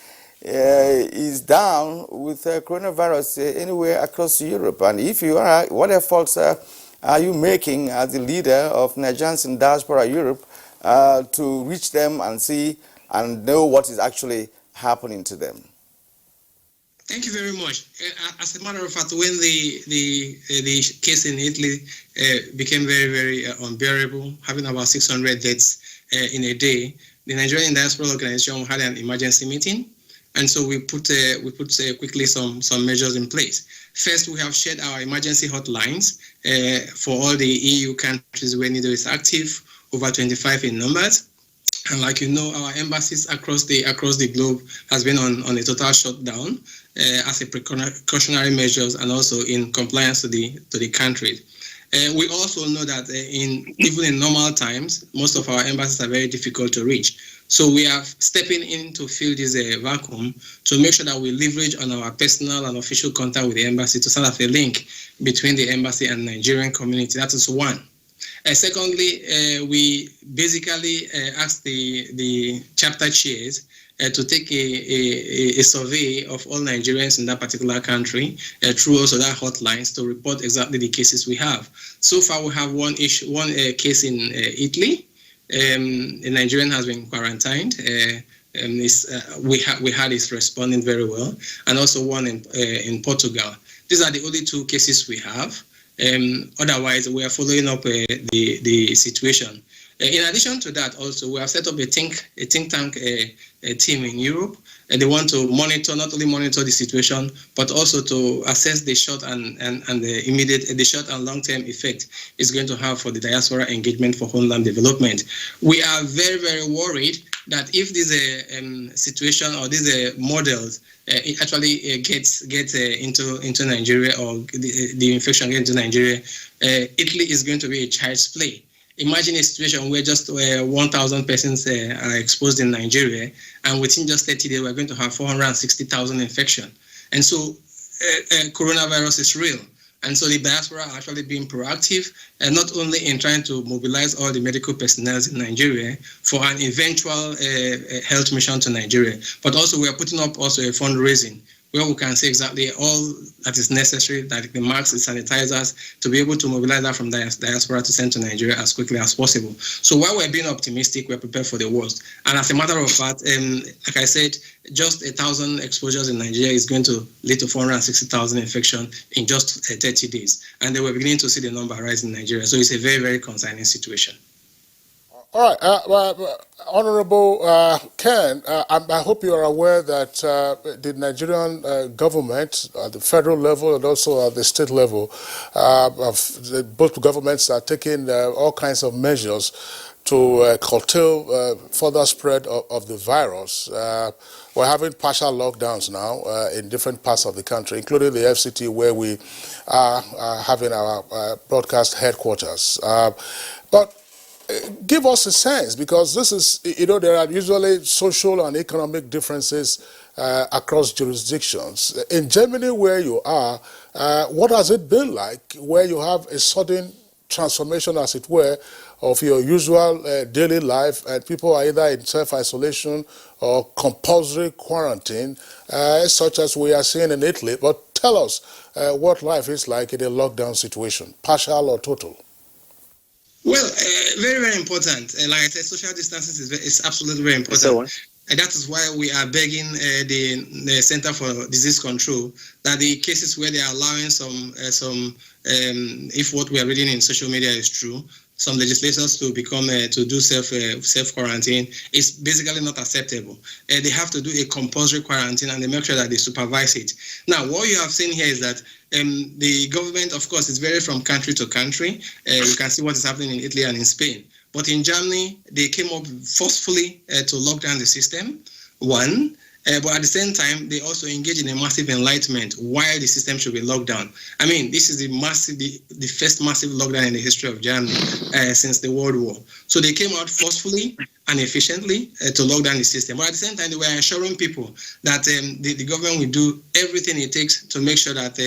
is down with coronavirus anywhere across Europe? And if you are, what efforts are you making as the leader of Nigerians in Diaspora Europe to reach them and see and know what is actually happening to them? Thank you very much. As a matter of fact, when the case in Italy became very, very unbearable, having about 600 deaths in a day, the Nigerian Diaspora Organization had an emergency meeting, and so we put quickly some measures in place. First, we have shared our emergency hotlines for all the EU countries where NIDO is active, over 25 in numbers. And like you know, our embassies across the globe has been on a total shutdown as a precautionary measures and also in compliance to the country. We also know that even in normal times, most of our embassies are very difficult to reach. So we are stepping in to fill this vacuum to make sure that we leverage on our personal and official contact with the embassy to set up a link between the embassy and Nigerian community. That is one. Secondly, we basically asked the chapter chairs to take a survey of all Nigerians in that particular country through also that hotlines to report exactly the cases we have. So far, we have one case in Italy. A Nigerian has been quarantined. We had it responding very well, and also one in Portugal. These are the only two cases we have. Otherwise, we are following up the situation. In addition to that, also we have set up a think tank team in Europe, and they want to not only monitor the situation, but also to assess the short and the short and long-term effect it's going to have for the diaspora engagement for homeland development. We are very, very worried that if this situation or these models it actually gets into Nigeria, or the infection gets into Nigeria, Italy is going to be a child's play. Imagine a situation where just 1,000 persons are exposed in Nigeria, and within just 30 days, we're going to have 460,000 infection. And so coronavirus is real. And so the diaspora are actually being proactive, and not only in trying to mobilize all the medical personnel in Nigeria for an eventual health mission to Nigeria, but also we are putting up also a fundraising where we can say exactly all that is necessary, that the masks, the sanitizers, to be able to mobilize that from diaspora to send to Nigeria as quickly as possible. So while we're being optimistic, we're prepared for the worst. And as a matter of fact, like I said, just 1,000 exposures in Nigeria is going to lead to 460,000 infection in just 30 days. And then we're beginning to see the number rise in Nigeria. So it's a very, very concerning situation. All right, Honorable Ken, I hope you are aware that the Nigerian government at the federal level and also at the state level, both governments are taking all kinds of measures to curtail further spread of the virus. We're having partial lockdowns now in different parts of the country, including the FCT, where we are having our broadcast headquarters. But give us a sense, because this is, there are usually social and economic differences across jurisdictions. In Germany, where you are, what has it been like, where you have a sudden transformation, as it were, of your usual daily life, and people are either in self-isolation or compulsory quarantine, such as we are seeing in Italy? But tell us what life is like in a lockdown situation, partial or total. Well, very, very important. Like I said, social distancing is absolutely very important. And that is why we are begging the Center for Disease Control that the cases where they are allowing some if what we are reading in social media is true, some legislators to do self quarantine is basically not acceptable. They have to do a compulsory quarantine, and they make sure that they supervise it. Now, what you have seen here is that the government, of course, is varied from country to country. You can see what is happening in Italy and in Spain. But in Germany, they came up forcefully to lock down the system, one. But at the same time, they also engage in a massive enlightenment why the system should be locked down. I mean, this is the first massive lockdown in the history of Germany since the World War. So they came out forcefully and efficiently to lock down the system. But at the same time, they were assuring people that the government will do everything it takes to make sure that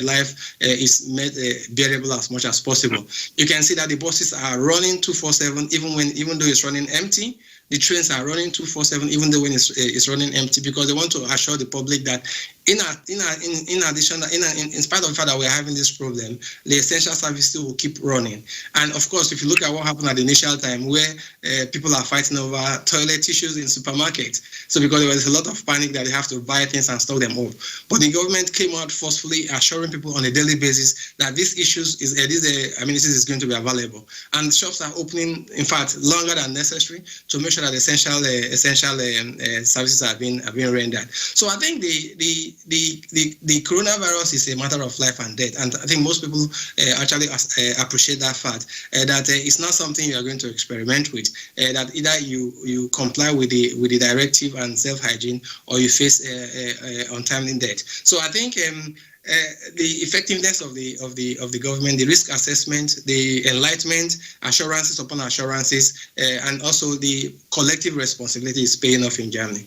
life is made bearable as much as possible. You can see that the buses are running 24/7, even though it's running empty. The trains are running 24/7, even though when it's running empty, because they want to assure the public that in addition, in spite of the fact that we're having this problem, the essential services will keep running. And of course, if you look at what happened at the initial time, where people are fighting over toilet tissues in supermarkets, so because there was a lot of panic that they have to buy things and stock them up. But the government came out forcefully assuring people on a daily basis that this is going to be available. And shops are opening, in fact, longer than necessary to make sure sure that essential services are being rendered. So I think the coronavirus is a matter of life and death, and I think most people actually appreciate that fact that it's not something you are going to experiment with. That either you comply with the directive and self-hygiene, or you face untimely death. So I think the effectiveness of the government, the risk assessment, the enlightenment, assurances upon assurances, and also the collective responsibility is paying off in Germany.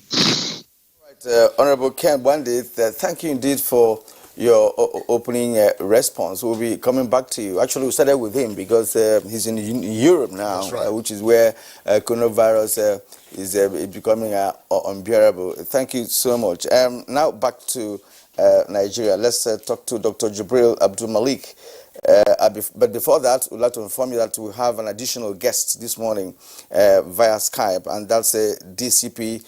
Right, Honorable Ken Bandit, thank you indeed for your opening response. We'll be coming back to you. Actually, we started with him because he's in Europe now, right. Which is where coronavirus is becoming unbearable. Thank you so much. Now back to Nigeria. Let's talk to Dr. Jibril Abdul Malik. But before that, we'd like to inform you that we have an additional guest this morning via Skype, and that's DCP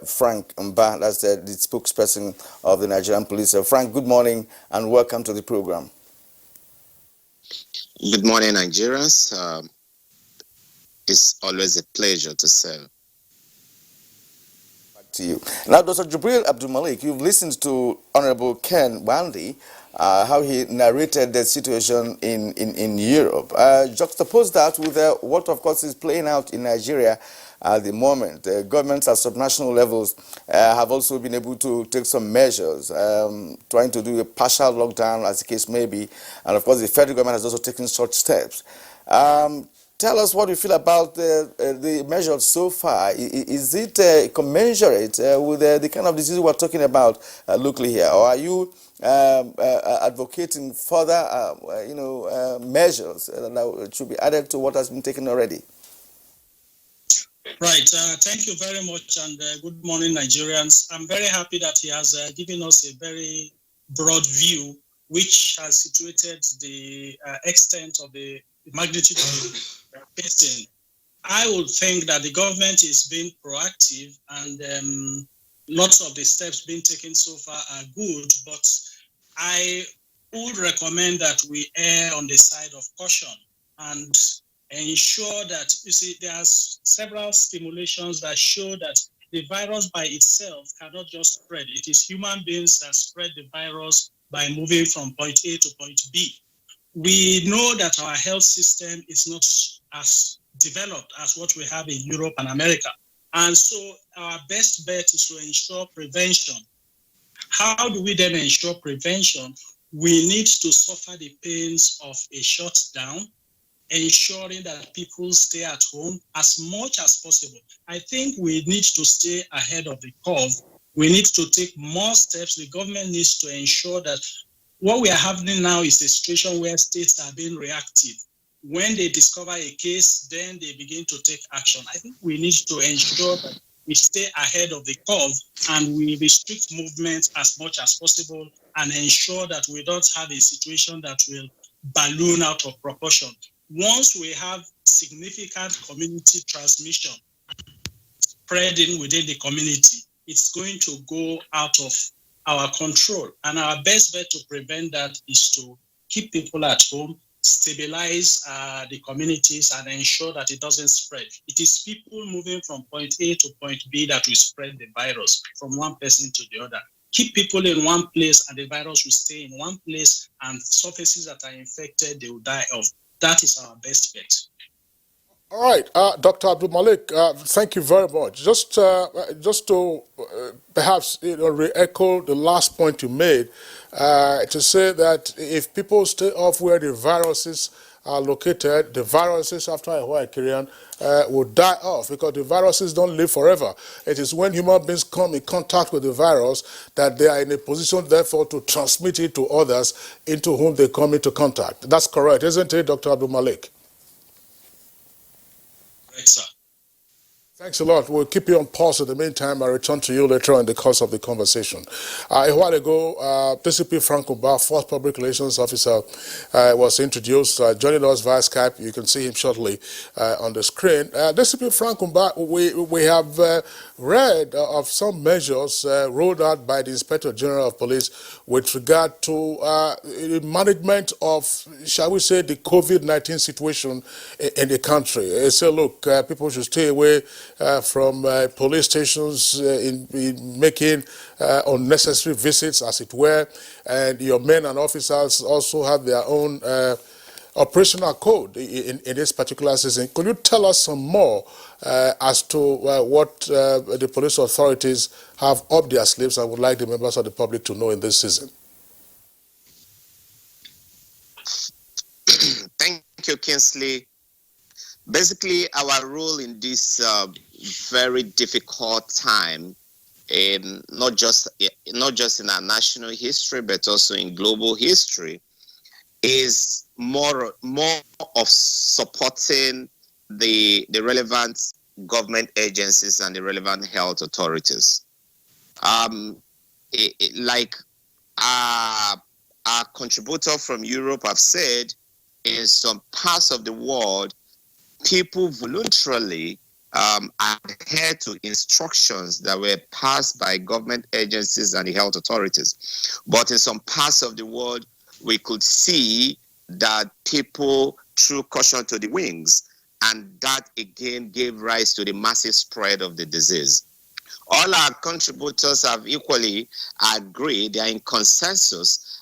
Frank Mba. That's the spokesperson of the Nigerian police. Frank, good morning and welcome to the program. Good morning, Nigerians. It's always a pleasure to serve. To you. Now, Dr. Jibril Abdul Malik, you've listened to Honorable Ken Wandi, how he narrated the situation in Europe. Juxtapose that with what, of course, is playing out in Nigeria at the moment. Governments at subnational levels have also been able to take some measures, trying to do a partial lockdown, as the case may be. And, of course, the federal government has also taken such steps. Tell us what you feel about the measures so far. Is it commensurate with the kind of disease we're talking about locally here, or are you advocating further, measures that should be added to what has been taken already? Right. Thank you very much, and good morning, Nigerians. I'm very happy that he has given us a very broad view, which has situated the extent of the magnitude of the facing. I would think that the government is being proactive, and lots of the steps being taken so far are good, but I would recommend that we err on the side of caution and ensure that, you see, there are several stimulations that show that the virus by itself cannot just spread. It is human beings that spread the virus by moving from point A to point B. We know that our health system is not as developed as what we have in Europe and America. And so our best bet is to ensure prevention. How do we then ensure prevention? We need to suffer the pains of a shutdown, ensuring that people stay at home as much as possible. I think we need to stay ahead of the curve. We need to take more steps. The government needs to ensure that what we are having now is a situation where states are being reactive. When they discover a case, then they begin to take action. I think we need to ensure that we stay ahead of the curve and we restrict movement as much as possible and ensure that we don't have a situation that will balloon out of proportion. Once we have significant community transmission spreading within the community, it's going to go out of our control. And our best bet to prevent that is to keep people at home, stabilize the communities, and ensure that it doesn't spread. It is people moving from point A to point B that will spread the virus from one person to the other. Keep people in one place and the virus will stay in one place, and surfaces that are infected, they will die off. That is our best bet. All right, Dr. Abdul Malik, thank you very much. Just to perhaps re-echo the last point you made, to say that if people stay off where the viruses are located, the viruses after a while, will die off, because the viruses don't live forever. It is when human beings come in contact with the virus that they are in a position, therefore, to transmit it to others into whom they come into contact. That's correct, isn't it, Dr. Abdul Malik? Right, sir. Thanks a lot. We'll keep you on pause in the meantime. I'll return to you later in the course of the conversation. A while ago, DCP Frank Mba, Fourth Public Relations Officer, was introduced. Joining us via Skype, you can see him shortly on the screen. DCP Frank Mba, we have read of some measures rolled out by the Inspector General of Police with regard to management of, shall we say, the COVID-19 situation in the country. Say, look, people should stay away from police stations in making unnecessary visits, as it were, and your men and officers also have their own operational code in this particular season. Could you tell us some more as to what the police authorities have up their sleeves and would like the members of the public to know in this season? Thank you, Kingsley. Basically, our role in this very difficult time, not just in our national history, but also in global history, is more of supporting the relevant government agencies and the relevant health authorities. Like our contributor from Europe have said, in some parts of the world, people voluntarily adhere to instructions that were passed by government agencies and the health authorities. But in some parts of the world, we could see that people threw caution to the winds, and that again gave rise to the massive spread of the disease. All our contributors have equally agreed, they are in consensus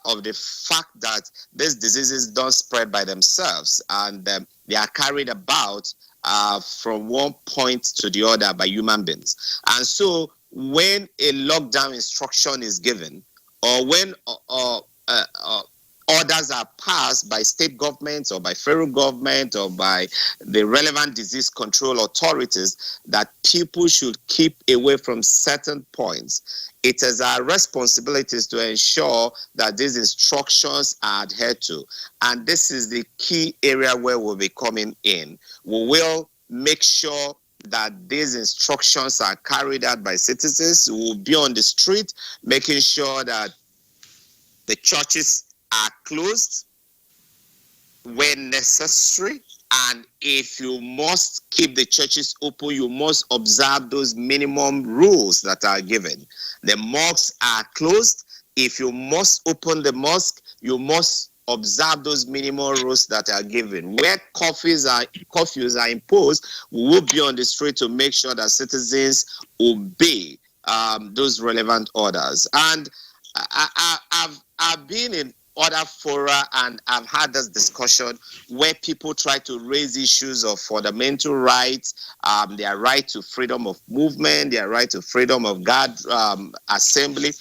of the fact that these diseases don't spread by themselves, and they are carried about from one point to the other by human beings. And so when a lockdown instruction is given, or when orders are passed by state governments or by federal government or by the relevant disease control authorities that people should keep away from certain points, it is our responsibilities to ensure that these instructions are adhered to. And this is the key area where we'll be coming in. We will make sure that these instructions are carried out by citizens. We will be on the street making sure that the churches are closed when necessary, and if you must keep the churches open, you must observe those minimum rules that are given. The mosques are closed. If you must open the mosque, you must observe those minimum rules that are given. Where curfews are imposed, we will be on the street to make sure that citizens obey those relevant orders. And I've been in other fora and I've had this discussion where people try to raise issues of fundamental rights, their right to freedom of movement, their right to freedom of assembly.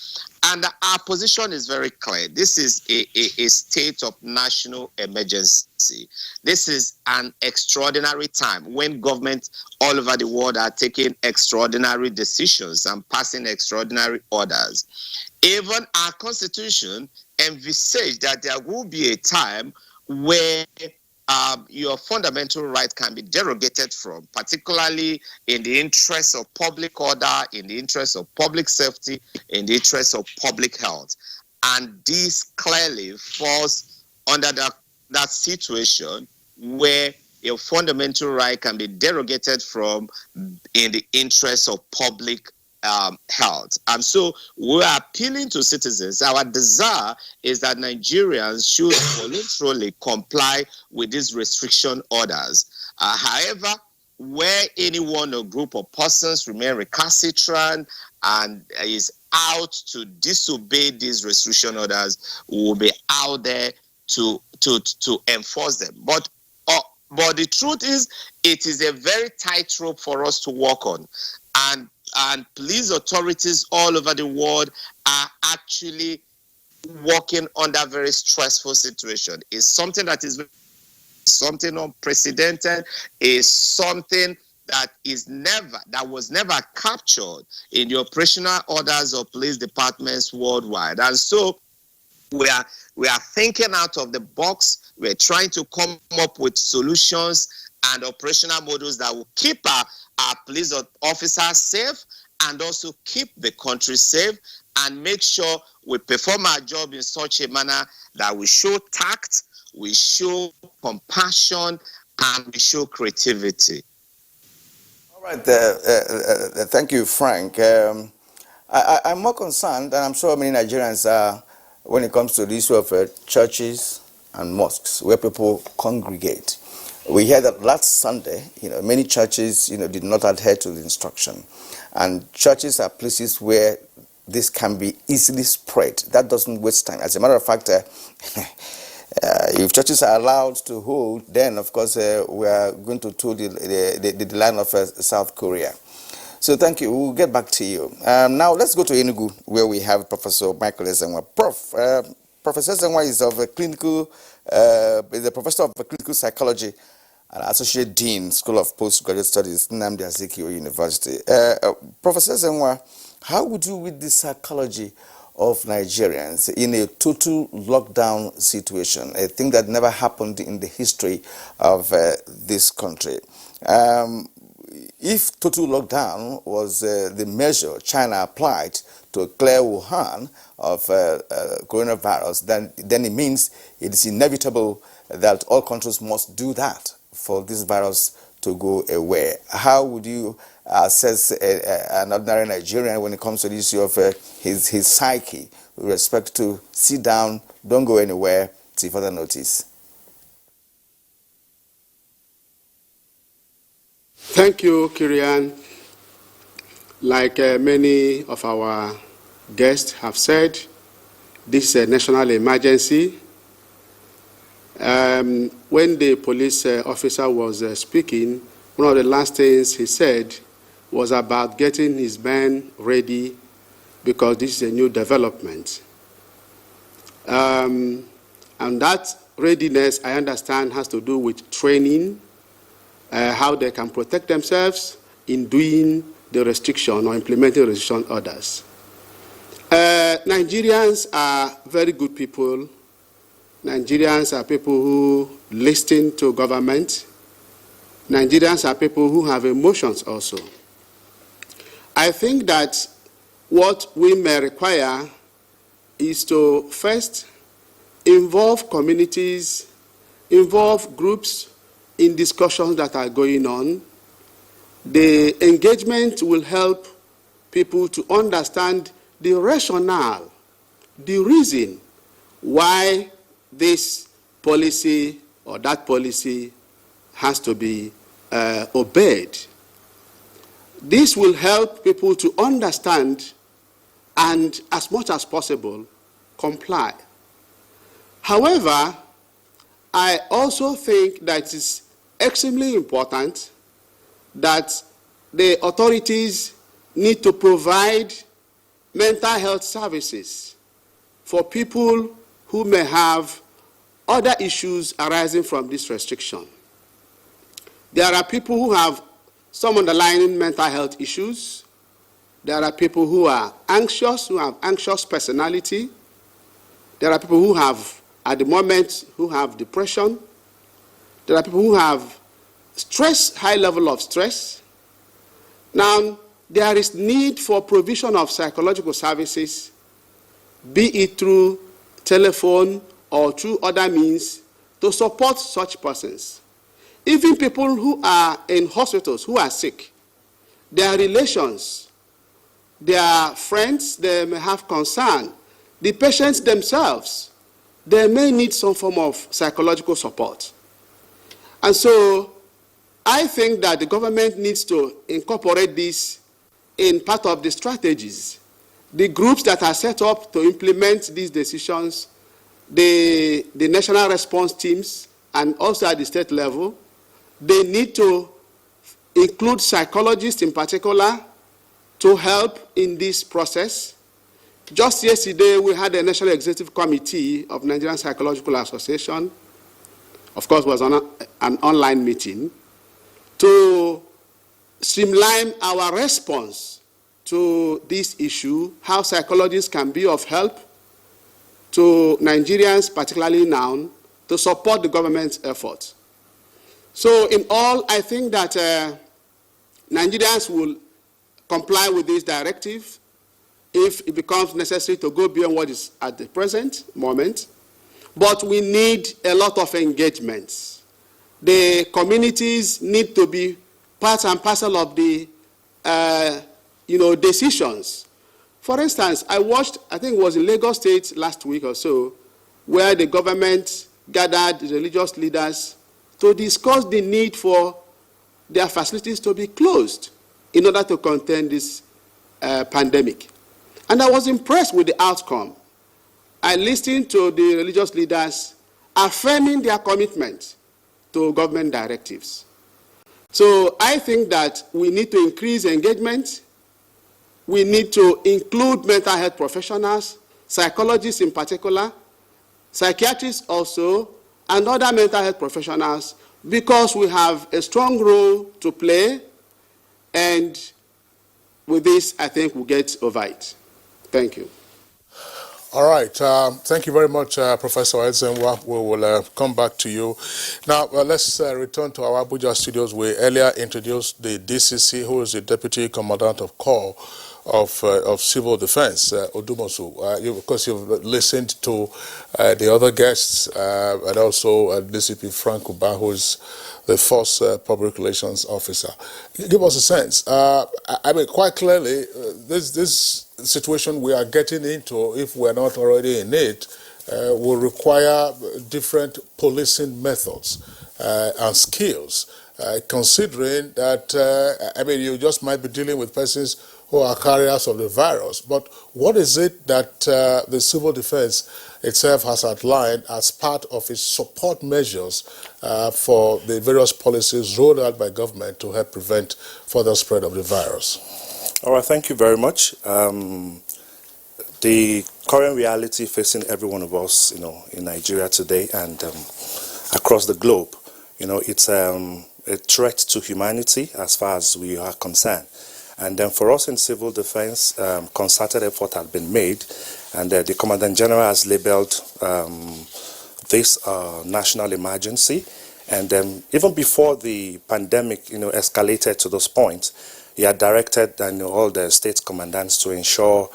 And our position is very clear. This is a state of national emergency. This is an extraordinary time when governments all over the world are taking extraordinary decisions and passing extraordinary orders. Even our constitution envisaged that there will be a time where your fundamental right can be derogated from, particularly in the interest of public order, in the interest of public safety, in the interest of public health. And this clearly falls under that situation where your fundamental right can be derogated from in the interest of public health. And so we're appealing to citizens. Our desire is that Nigerians should voluntarily comply with these restriction orders. However, where anyone or group of persons remain recalcitrant and is out to disobey these restriction orders, we will be out there to enforce them. But the truth is, it is a very tight rope for us to walk on. And police authorities all over the world are actually working under very stressful situation. It's something that is something unprecedented, is something that was never captured in the operational orders of police departments worldwide. And so we are thinking out of the box. We're trying to come up with solutions and operational models that will keep our police officers safe and also keep the country safe and make sure we perform our job in such a manner that we show tact, we show compassion, and we show creativity. All right, thank you, Frank. I'm more concerned, and I'm sure many Nigerians are, when it comes to the issue of churches and mosques where people congregate. We heard that last Sunday, many churches, did not adhere to the instruction. And churches are places where this can be easily spread. That doesn't waste time. As a matter of fact, if churches are allowed to hold, then of course we are going to toe the line of South Korea. So thank you. We'll get back to you. Now let's go to Enugu, where we have Professor Michael Ezenwa. Professor Ezenwa is a professor of clinical psychology and associate dean, School of Postgraduate Studies, Nnamdi Azikiwe University. Professor Ezenwa, how would you read the psychology of Nigerians in a total lockdown situation, a thing that never happened in the history of this country? If total lockdown was the measure China applied to clear Wuhan of coronavirus, then it means it is inevitable that all countries must do that for this virus to go away. How would you assess an ordinary Nigerian when it comes to the issue of his psyche with respect to sit down, don't go anywhere till further notice? Thank you, Kirian. Like many of our guests have said, this is a national emergency. When the police officer was speaking, one of the last things he said was about getting his men ready because this is a new development. And that readiness, I understand, has to do with training, how they can protect themselves in doing the restriction or implementing restriction orders. Nigerians are very good people. Nigerians are people who listen to government. Nigerians are people who have emotions also. I think that what we may require is to first involve communities, involve groups in discussions that are going on. The engagement will help people to understand the rationale, the reason why this policy or that policy has to be obeyed. This will help people to understand and, as much as possible, comply. However, I also think that it's extremely important that the authorities need to provide mental health services for people who may have other issues arising from this restriction. There are people who have some underlying mental health issues. There are people who are anxious, who have anxious personality. There are people who have, at the moment, who have depression. There are people who have stress, high level of stress. Now, there is need for provision of psychological services, be it through telephone or through other means, to support such persons. Even people who are in hospitals, who are sick, their relations, their friends, they may have concern. The patients themselves, they may need some form of psychological support. And so I think that the government needs to incorporate this in part of the strategies. The groups that are set up to implement these decisions, the national response teams, and also at the state level, they need to include psychologists in particular to help in this process. Just yesterday, we had a National Executive Committee of Nigerian Psychological Association. Of course, it was on an online meeting to streamline our response to this issue, how psychologists can be of help to Nigerians, particularly now, to support the government's efforts. So in all, I think that Nigerians will comply with this directive if it becomes necessary to go beyond what is at the present moment. But we need a lot of engagements. The communities need to be part and parcel of the decisions. For instance, I watched, I think it was in Lagos State last week or so, where the government gathered religious leaders to discuss the need for their facilities to be closed in order to contain this pandemic. And I was impressed with the outcome. I listened to the religious leaders affirming their commitment to government directives. So I think that we need to increase engagement. We need to include mental health professionals, psychologists in particular, psychiatrists also, and other mental health professionals, because we have a strong role to play, and with this, I think we'll get over it. Thank you. All right. Thank you very much, Professor Ezenwa. We will come back to you. Now, let's return to our Abuja studios. We earlier introduced the DCC, who is the Deputy Commandant of Corps of Civil Defense, Odumosu. Of course, you've listened to the other guests, and also DCP Frank Uba, who is the Force Public Relations Officer. Give us a sense. I mean, quite clearly, this situation we are getting into, if we're not already in it, will require different policing methods and skills, considering that, I mean, you just might be dealing with persons who are carriers of the virus. But what is it that the civil defense itself has outlined as part of its support measures for the various policies rolled out by government to help prevent further spread of the virus? All right, thank you very much. The current reality facing every one of us, in Nigeria today and across the globe, it's a threat to humanity as far as we are concerned. And then for us in civil defense, concerted effort has been made, and the Commandant General has labeled this national emergency. And even before the pandemic, escalated to those points, he had directed all the state commandants to ensure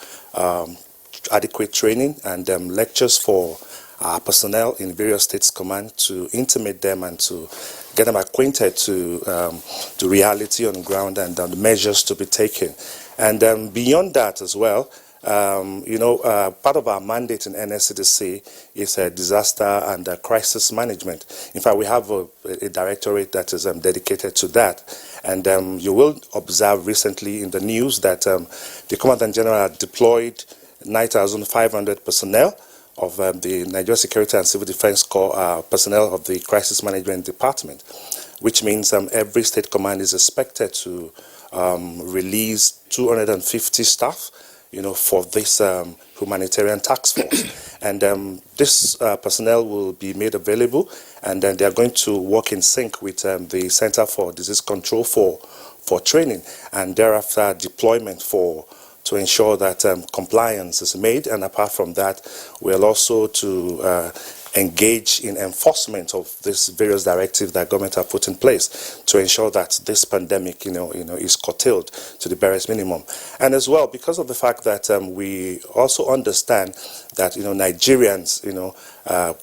adequate training and lectures for our personnel in various states command to intimate them and to get them acquainted to the reality on the ground and the measures to be taken. And beyond that as well, part of our mandate in NSCDC is disaster and crisis management. In fact, we have a directorate that is dedicated to that. And you will observe recently in the news that the Commandant General had deployed 9,500 personnel of the Nigerian Security and Civil Defense Corps personnel of the Crisis Management Department, which means every state command is expected to release 250 staff, for this humanitarian task force. And this personnel will be made available, and then they are going to work in sync with the Center for Disease Control for training, and thereafter deployment to ensure that compliance is made. And apart from that, we're also to engage in enforcement of these various directives that government have put in place to ensure that this pandemic, is curtailed to the barest minimum. And as well, because of the fact that we also understand that, Nigerians,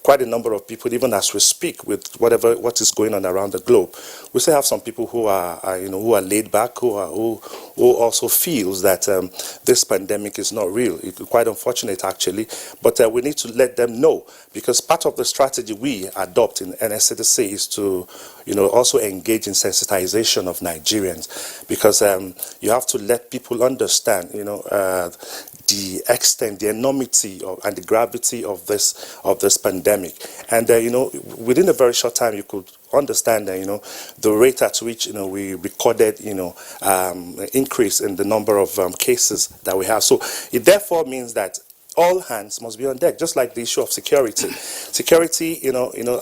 quite a number of people, even as we speak with what is going on around the globe, we still have some people who are who are laid back, who also feels that this pandemic is not real. It's quite unfortunate, actually, but we need to let them know, because part of the strategy we adopt in NSCDC is to, also engage in sensitization of Nigerians, because you have to let people understand, the extent, the enormity and the gravity of this pandemic. And within a very short time, you could understand that the rate at which we recorded increase in the number of cases that we have. So it therefore means that all hands must be on deck, just like the issue of security. Security,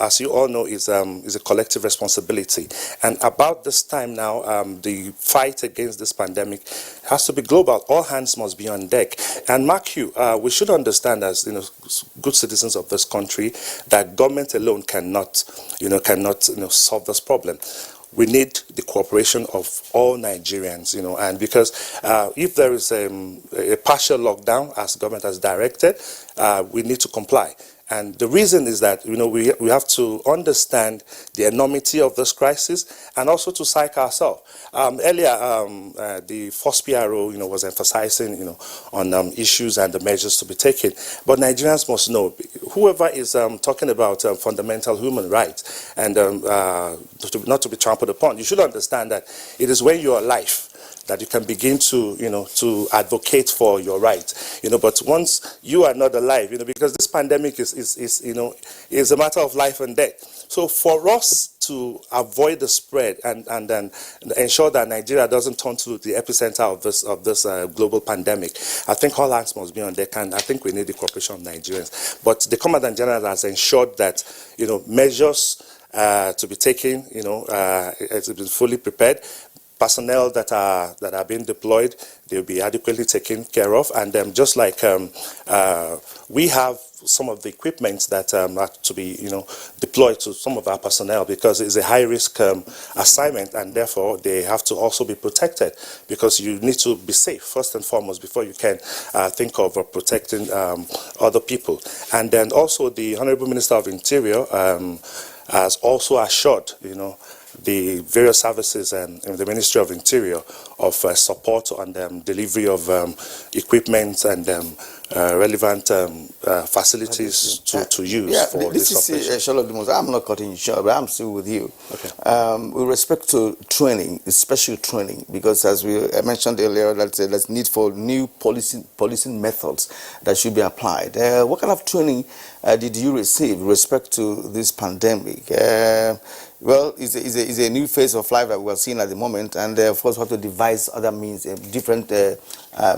as you all know, is a collective responsibility. And about this time now, the fight against this pandemic has to be global. All hands must be on deck. And mark you, we should understand as good citizens of this country that government alone cannot solve this problem. We need the cooperation of all Nigerians, and because if there is a partial lockdown, as government has directed, we need to comply. And the reason is that, we have to understand the enormity of this crisis and also to psych ourselves. Earlier, the first PRO, was emphasizing, on issues and the measures to be taken. But Nigerians must know whoever is talking about fundamental human rights and not to be trampled upon, you should understand that it is when you are alive that you can begin to, to advocate for your rights, but once you are not alive, because this pandemic is a matter of life and death. So for us to avoid the spread and then ensure that Nigeria doesn't turn to the epicenter of this global pandemic, I think all hands must be on deck, and I think we need the cooperation of Nigerians. But the Commandant General has ensured that, measures to be taken, has been fully prepared. Personnel that are being deployed, they'll be adequately taken care of, and just like we have some of the equipment that are to be deployed to some of our personnel, because it's a high-risk assignment, and therefore they have to also be protected, because you need to be safe first and foremost before you can think of protecting other people. And then also the Honorable Minister of Interior has also assured the various services and the Ministry of Interior of support on delivery of equipment and relevant facilities to use for this operation. I'm not cutting you short, but I'm still with you. Okay. With respect to training, special training, because as we mentioned earlier, there's need for new policing methods that should be applied. What kind of training did you receive with respect to this pandemic? Well, it's a new phase of life that we are seeing at the moment, and of course we have to devise other means, different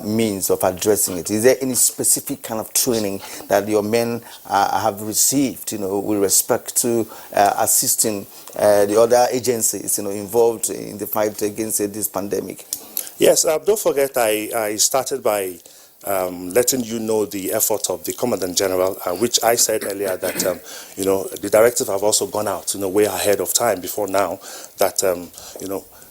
means of addressing it. Is there any specific kind of training that your men have received, with respect to assisting the other agencies, involved in the fight against this pandemic? Yes, don't forget I started by letting you know the effort of the Commandant General, which I said earlier that, the directives have also gone out, way ahead of time before now, that,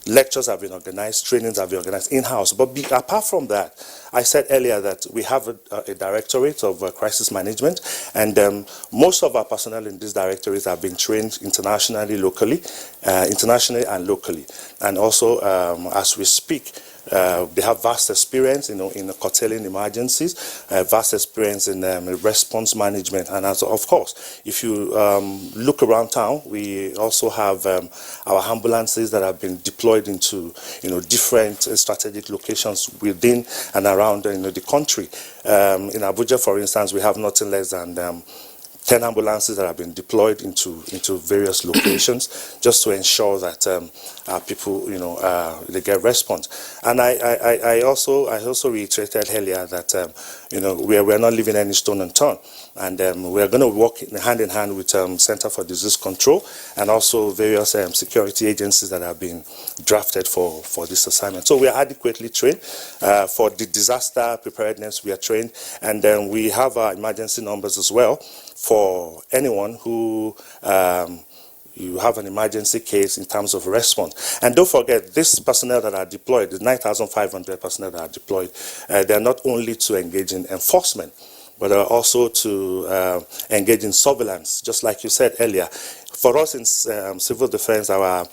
lectures have been organized, trainings have been organized in-house. But apart from that, I said earlier that we have a directorate of crisis management, and most of our personnel in this directorate have been trained internationally and locally. And also, as we speak, they have vast experience, in curtailing emergencies, vast experience in response management, and also, of course, if you look around town, we also have our ambulances that have been deployed into, different strategic locations within and around, the country. In Abuja, for instance, we have nothing less than 10 ambulances that have been deployed into various locations, just to ensure that people, they get response. And I also reiterated earlier that we're not leaving any stone unturned, and we're going to work hand in hand with Center for Disease Control and also various security agencies that have been drafted for this assignment. So we are adequately trained for the disaster preparedness. We are trained, and then we have our emergency numbers as well, for anyone who you have an emergency case in terms of response. And don't forget, this personnel that are deployed, the 9,500 personnel that are deployed, they are not only to engage in enforcement, but are also to engage in surveillance, just like you said earlier. For us in civil defense, our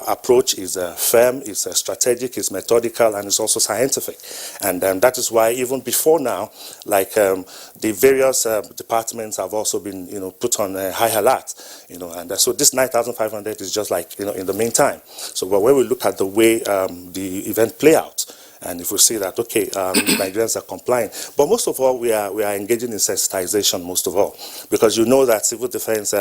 approach is firm, is strategic, is methodical, and is also scientific. And that is why even before now, like the various departments have also been, put on high alert, and so this 9,500 is just like, in the meantime. So when we look at the way the event play out, and if we see that, okay, Nigerians are complying. But most of all, we are engaging in sensitization, most of all. Because you know that civil defense,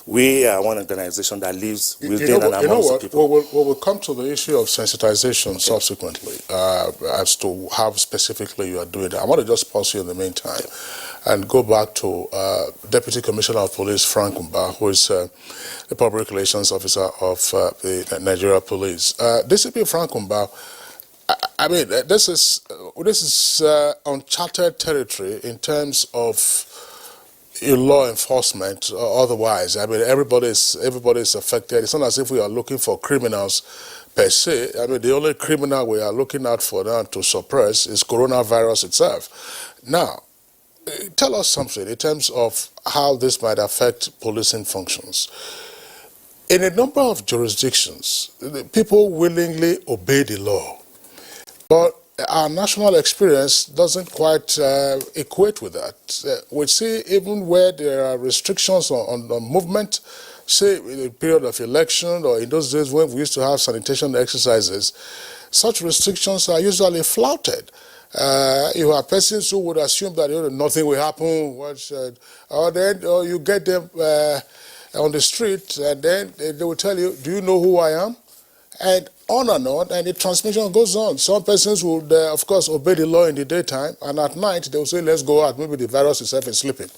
we are one organization that lives within and amongst the people. We'll come to the issue of sensitization subsequently, as to how specifically you are doing that. I want to just pause you in the meantime and go back to Deputy Commissioner of Police Frank Umba, who is the Public Relations Officer of the Nigeria Police. DCP Frank Umba, I mean, this is uncharted territory in terms of law enforcement or otherwise. I mean, everybody's affected. It's not as if we are looking for criminals per se. I mean, the only criminal we are looking out for now to suppress is coronavirus itself. Now, tell us something in terms of how this might affect policing functions. In a number of jurisdictions, people willingly obey the law. But our national experience doesn't quite equate with that. We see even where there are restrictions on movement, say in the period of election or in those days when we used to have sanitation exercises, such restrictions are usually flouted. You have persons who would assume that nothing will happen, or then you get them on the street and then they will tell you, do you know who I am? And on, and the transmission goes on. Some persons would, of course, obey the law in the daytime, and at night they will say, let's go out. Maybe the virus itself is sleeping.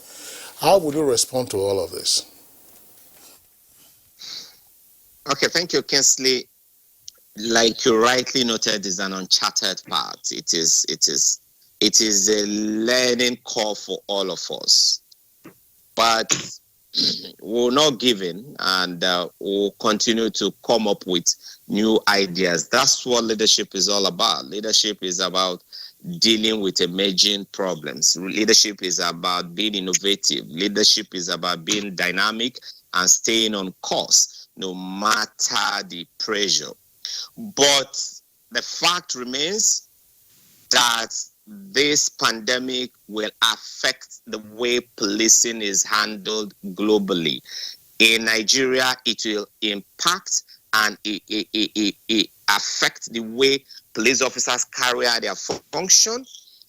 How would you respond to all of this? Okay, thank you, Kingsley. Like you rightly noted, is an uncharted path. It is a learning curve for all of us. But we're not giving, and we'll continue to come up with new ideas. That's what leadership is all about. Leadership is about dealing with emerging problems. Leadership is about being innovative. Leadership is about being dynamic and staying on course, no matter the pressure. But the fact remains that this pandemic will affect the way policing is handled globally. In Nigeria, it will impact and it affect the way police officers carry out their function.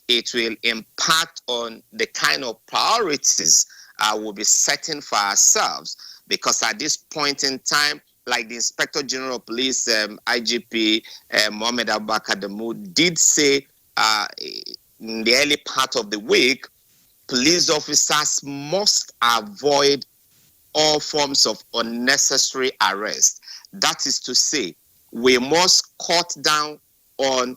It will impact on the kind of priorities we'll be setting for ourselves, because at this point in time, like the Inspector General of Police, IGP Mohammed Abubakar did say in the early part of the week, police officers must avoid all forms of unnecessary arrest. That is to say, we must cut down on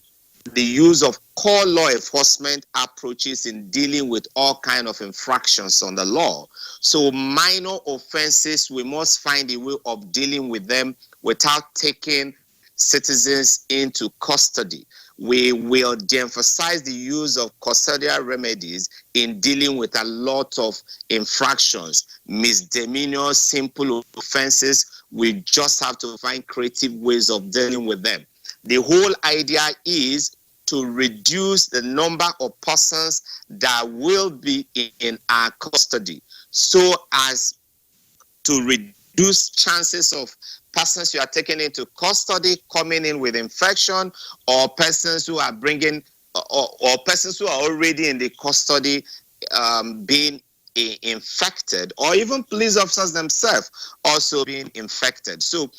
the use of core law enforcement approaches in dealing with all kinds of infractions on the law. So minor offenses, we must find a way of dealing with them without taking citizens into custody. We will de-emphasize the use of custodial remedies in dealing with a lot of infractions, misdemeanors, simple offenses. We just have to find creative ways of dealing with them. The whole idea is to reduce the number of persons that will be in our custody, so as to reduce chances of persons you are taking into custody coming in with infection, or persons who are bringing, or persons who are already in the custody being infected, or even police officers themselves also being infected. So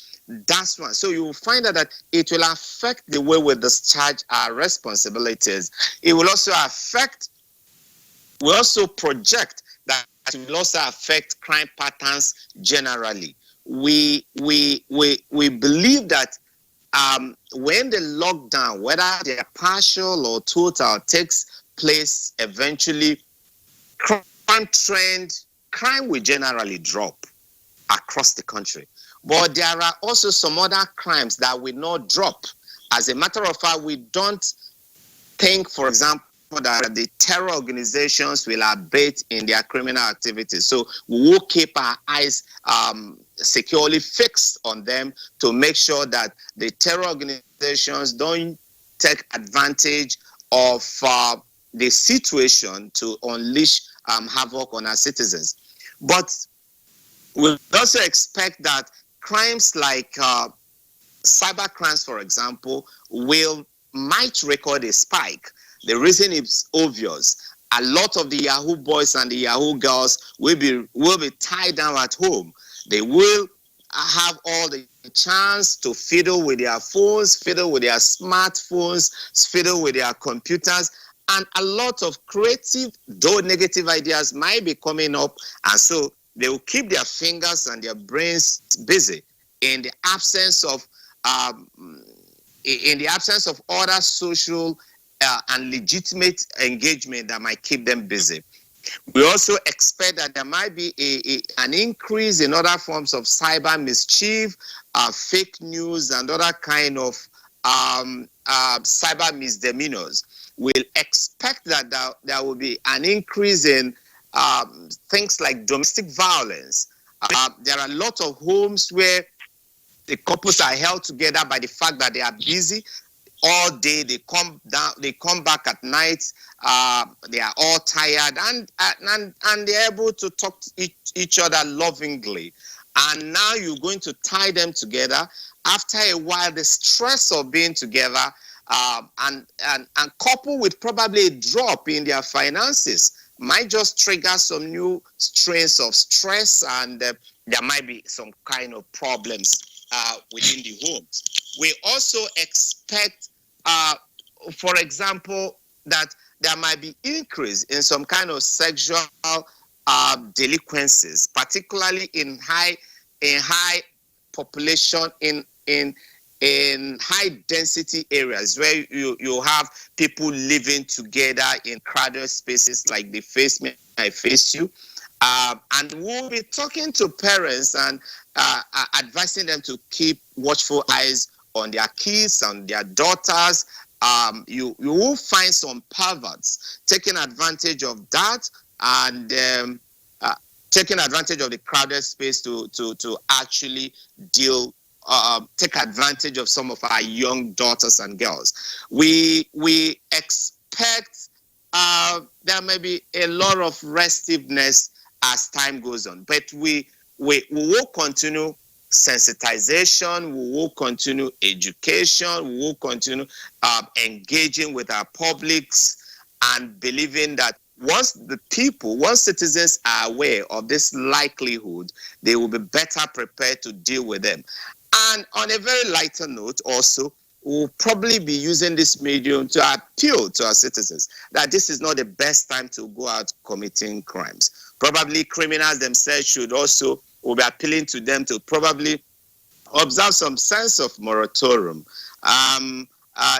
that's one. So you will find out that it will affect the way we discharge our responsibilities. It will also affect, we also project that it will also affect crime patterns generally. We believe that when the lockdown, whether they're partial or total, takes place eventually, crime will generally drop across the country. But there are also some other crimes that will not drop. As a matter of fact, we don't think, for example, that the terror organizations will abate in their criminal activities. So we will keep our eyes securely fixed on them to make sure that the terror organizations don't take advantage of the situation to unleash havoc on our citizens. But we also expect that crimes like cyber crimes, for example, might record a spike. The reason is obvious. A lot of the Yahoo boys and the Yahoo girls will be tied down at home. They will have all the chance to fiddle with their phones, fiddle with their smartphones, fiddle with their computers, and a lot of creative, though negative ideas might be coming up, and so they will keep their fingers and their brains busy in the absence of other social and legitimate engagement that might keep them busy. We also expect that there might be an increase in other forms of cyber mischief, fake news, and other kind of cyber misdemeanors. We'll expect that there will be an increase in things like domestic violence. There are a lot of homes where the couples are held together by the fact that they are busy. all day. They come down, they come back at night. They are all tired, and they're able to talk to each other lovingly. And now you're going to tie them together. After a while, the stress of being together, and coupled with probably a drop in their finances, might just trigger some new strains of stress, and there might be some kind of problems within the homes. We also expect, for example, that there might be increase in some kind of sexual delinquencies, particularly in high population, in high density areas where you have people living together in crowded spaces, like they face me, I face you. And we'll be talking to parents and advising them to keep watchful eyes on their kids and their daughters. You will find some perverts taking advantage of that, and taking advantage of the crowded space to actually take advantage of some of our young daughters and girls. We expect there may be a lot of restiveness as time goes on, but we will continue sensitization, we will continue education, we will continue engaging with our publics, and believing that once citizens are aware of this likelihood, they will be better prepared to deal with them. And on a very lighter note also, we'll probably be using this medium to appeal to our citizens that this is not the best time to go out committing crimes. Probably criminals themselves will be appealing to them to probably observe some sense of moratorium.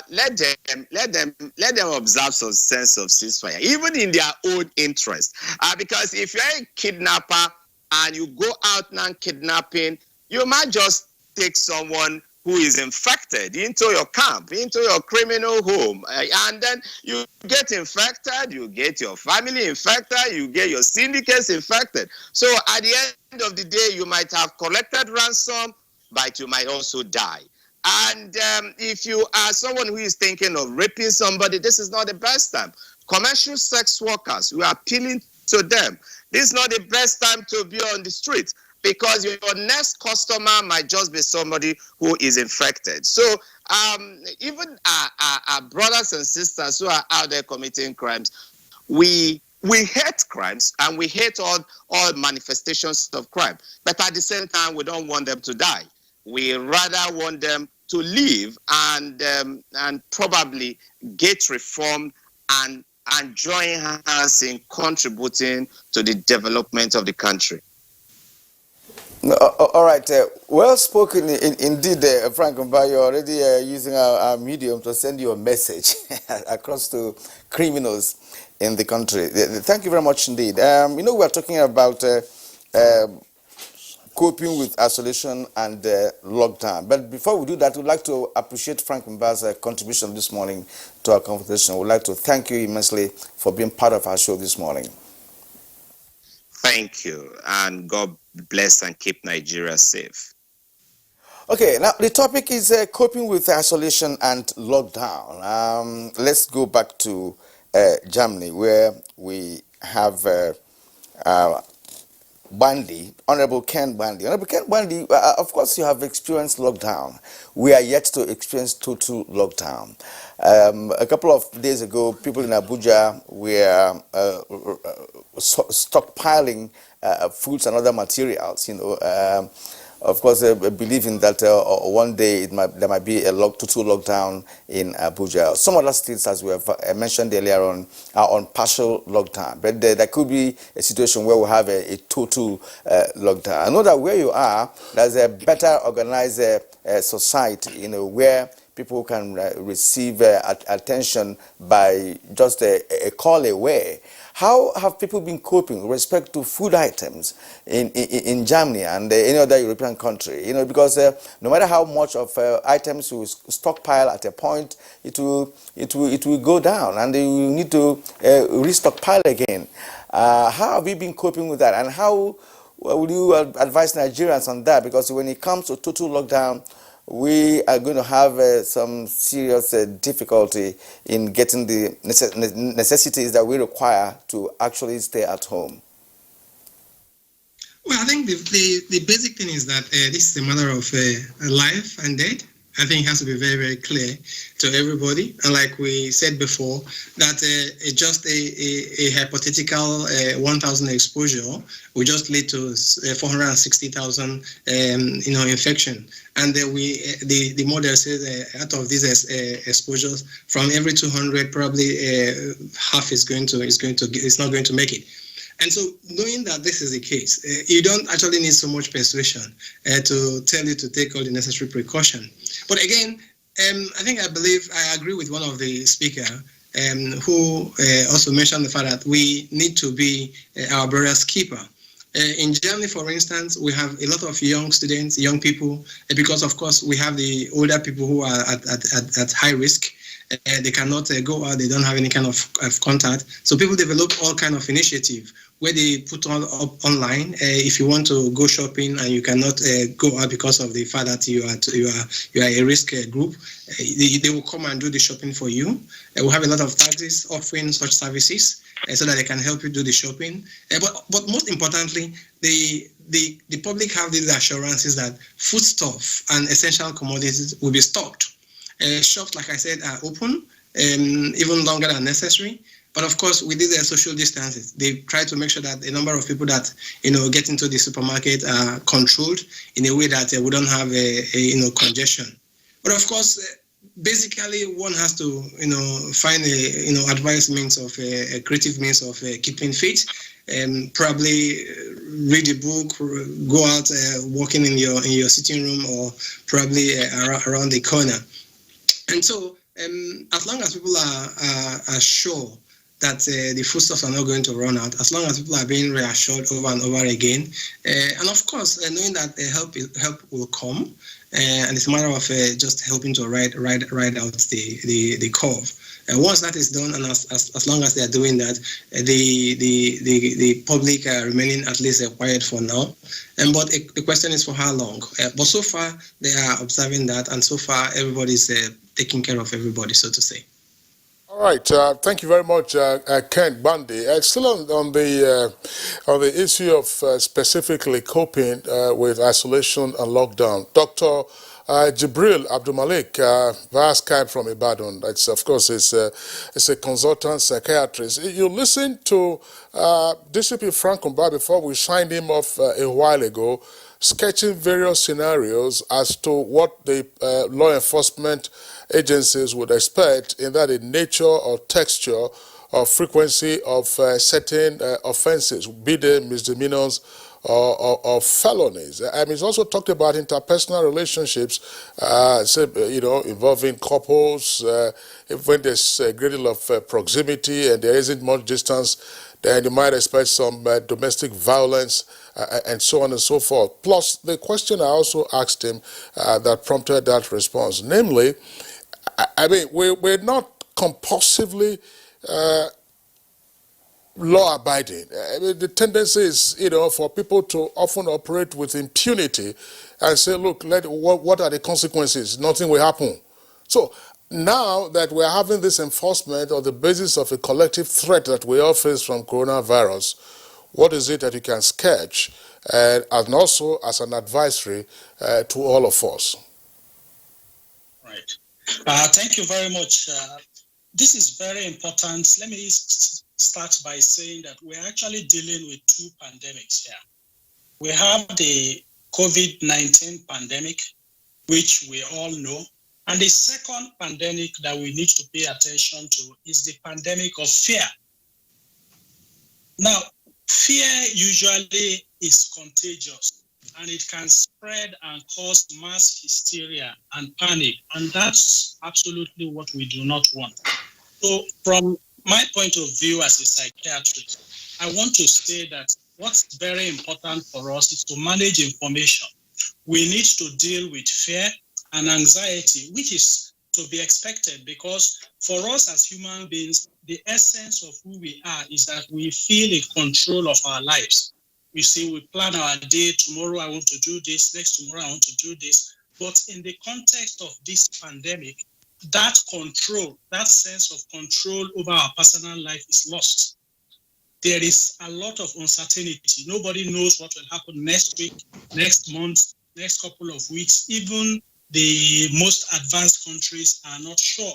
Let them observe some sense of ceasefire, even in their own interest. Because if you're a kidnapper and you go out now kidnapping, you might just take someone who is infected into your camp, into your criminal home, and then you get infected, you get your family infected, you get your syndicates infected. So at the end of the day, you might have collected ransom, but you might also die. And if you are someone who is thinking of raping somebody, this is not the best time. Commercial sex workers, we are appealing to them. This is not the best time to be on the street, because your next customer might just be somebody who is infected. So even our brothers and sisters who are out there committing crimes, we hate crimes and we hate all manifestations of crime. But at the same time, we don't want them to die. We rather want them to live and probably get reformed and join hands in contributing to the development of the country. All right, well spoken indeed, Frank Mba. You're already using our medium to send you a message across to criminals in the country. Thank you very much indeed. We're talking about coping with isolation and lockdown. But before we do that, we'd like to appreciate Frank Mba's contribution this morning to our conversation. We'd like to thank you immensely for being part of our show this morning. Thank you, and God bless and keep Nigeria safe. Okay, now the topic is coping with isolation and lockdown. Let's go back to Germany, where we have Bandy, Honorable Ken Bandy. Honorable Ken Bandy, of course you have experienced lockdown. We are yet to experience total lockdown. A couple of days ago, people in Abuja were stockpiling foods and other materials, of course, believing that one day there might be a total lockdown in Abuja. Some other states, as we have mentioned earlier on, are on partial lockdown. But there could be a situation where we have a total lockdown. I know that where you are, there's a better organized society, where people can receive attention by just a call away. How have people been coping with respect to food items in Germany and any other European country? Because no matter how much of items you stockpile at a point, it will go down, and you need to restockpile again. How have you been coping with that, and how would you advise Nigerians on that? Because when it comes to total lockdown, we are going to have some serious difficulty in getting the necessities that we require to actually stay at home? Well, I think the basic thing is that this is a matter of life and death. I think it has to be very, very clear to everybody. And like we said before, that just a hypothetical 1,000 exposure will just lead to 460,000 infection. And the model says out of these exposures, from every 200, probably half is not going to make it. And so, knowing that this is the case, you don't actually need so much persuasion to tell you to take all the necessary precaution. But again, I believe I agree with one of the speakers who also mentioned the fact that we need to be our brother's keeper. In Germany, for instance, we have a lot of young students, young people, because of course we have the older people who are at high risk. They cannot go out, they don't have any kind of contact. So people develop all kind of initiative where they put up online. If you want to go shopping and you cannot go out because of the fact that you are a risk group, they will come and do the shopping for you. We have a lot of taxis offering such services so that they can help you do the shopping. But most importantly, the public have these assurances that foodstuff and essential commodities will be stocked. Shops, like I said, are open, even longer than necessary. But of course, with these social distances, they try to make sure that the number of people that get into the supermarket are controlled in a way that we don't have a congestion. But of course, basically, one has to find a advice means of a creative means of keeping fit. Probably read a book, go out walking in your sitting room, or probably around the corner. And so, as long as people are sure that the foodstuffs are not going to run out, as long as people are being reassured over and over again, and of course, knowing that help will come, and it's a matter of just helping to ride out the curve. And once that is done, and as long as they are doing that, the public are remaining at least quiet for now. But the question is for how long? But so far, they are observing that, and so far, everybody's taking care of everybody, so to say. All right, thank you very much, Ken Bundy. Still on the issue of specifically coping with isolation and lockdown, Dr. Jibril Abdulmalik via Skype from Ibadan. It's a consultant psychiatrist. You listened to DCP Frank Umba before we signed him off a while ago, sketching various scenarios as to what the law enforcement agencies would expect in that in nature or texture or frequency of certain offenses, be they misdemeanors or felonies. I mean, it's also talked about interpersonal relationships, involving couples. When there's a great deal of proximity and there isn't much distance, then you might expect some domestic violence and so on and so forth. Plus, the question I also asked him that prompted that response, namely, I mean, we're not compulsively law-abiding. I mean, the tendency is, for people to often operate with impunity and say, look, what are the consequences? Nothing will happen. So now that we're having this enforcement on the basis of a collective threat that we all face from coronavirus, what is it that you can sketch and also as an advisory to all of us? Right. Thank you very much. This is very important. Let me start by saying that we're actually dealing with two pandemics here. We have the COVID-19 pandemic, which we all know, and the second pandemic that we need to pay attention to is the pandemic of fear. Now, fear usually is contagious, and it can spread and cause mass hysteria and panic, and that's absolutely what we do not want. So from my point of view as a psychiatrist, I want to say that what's very important for us is to manage information. We need to deal with fear and anxiety, which is to be expected, because for us as human beings, the essence of who we are is that we feel in control of our lives. You see, we plan our day. Tomorrow I want to do this. Next tomorrow I want to do this. But in the context of this pandemic, that control, that sense of control over our personal life is lost. There is a lot of uncertainty. Nobody knows what will happen next week, next month, next couple of weeks. Even the most advanced countries are not sure.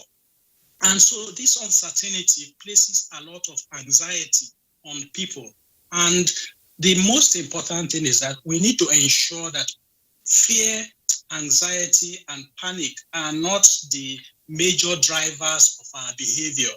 And so this uncertainty places a lot of anxiety on people. And the most important thing is that we need to ensure that fear, anxiety, and panic are not the major drivers of our behavior.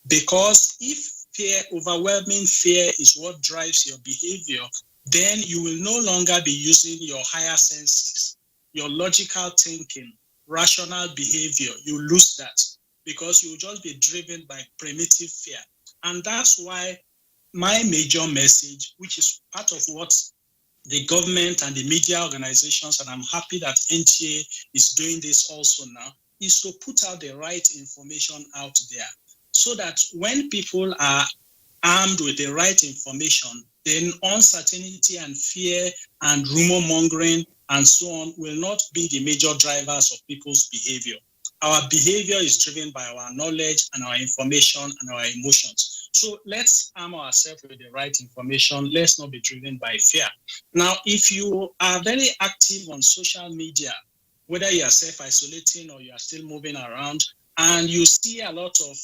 Because if fear, overwhelming fear is what drives your behavior, then you will no longer be using your higher senses, your logical thinking, rational behavior. You lose that because you will just be driven by primitive fear. And that's why my major message, which is part of what the government and the media organizations, and I'm happy that NTA is doing this also now, is to put out the right information out there so that when people are armed with the right information, then uncertainty and fear and rumor mongering and so on will not be the major drivers of people's behavior. Our behavior is driven by our knowledge and our information and our emotions. So let's arm ourselves with the right information. Let's not be driven by fear. Now, if you are very active on social media, whether you are self-isolating or you are still moving around, and you see a lot of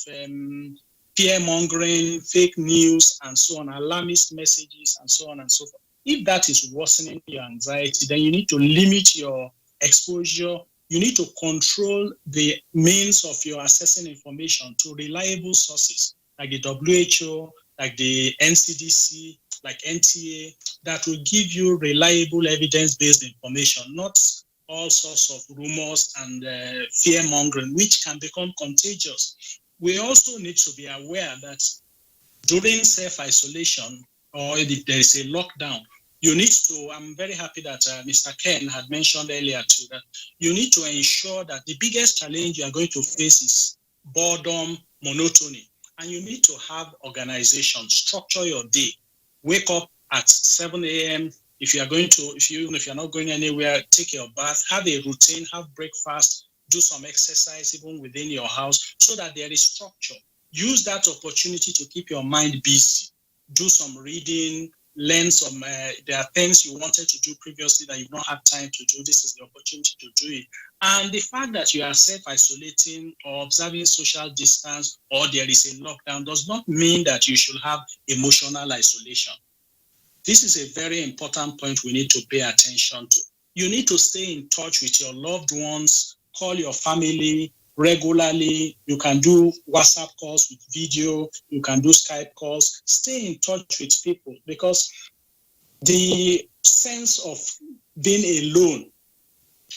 fear-mongering, fake news, and so on, alarmist messages, and so on and so forth, if that is worsening your anxiety, then you need to limit your exposure. You need to control the means of your accessing information to reliable sources like the WHO, like the NCDC, like NTA, that will give you reliable evidence-based information, not all sorts of rumors and fear-mongering, which can become contagious. We also need to be aware that during self-isolation or if there is a lockdown, you need to, I'm very happy that Mr. Ken had mentioned earlier too, that you need to ensure that the biggest challenge you are going to face is boredom, monotony. And you need to have organization, structure your day. Wake up at 7 a.m. If you are going to, if you're not going anywhere, take your bath, have a routine, have breakfast, do some exercise even within your house so that there is structure. Use that opportunity to keep your mind busy. Do some reading, learn some, there are things you wanted to do previously that you've not had time to do. This is the opportunity to do it. And the fact that you are self-isolating or observing social distance or there is a lockdown does not mean that you should have emotional isolation. This is a very important point we need to pay attention to. You need to stay in touch with your loved ones, call your family regularly. You can do WhatsApp calls with video. You can do Skype calls. Stay in touch with people because the sense of being alone,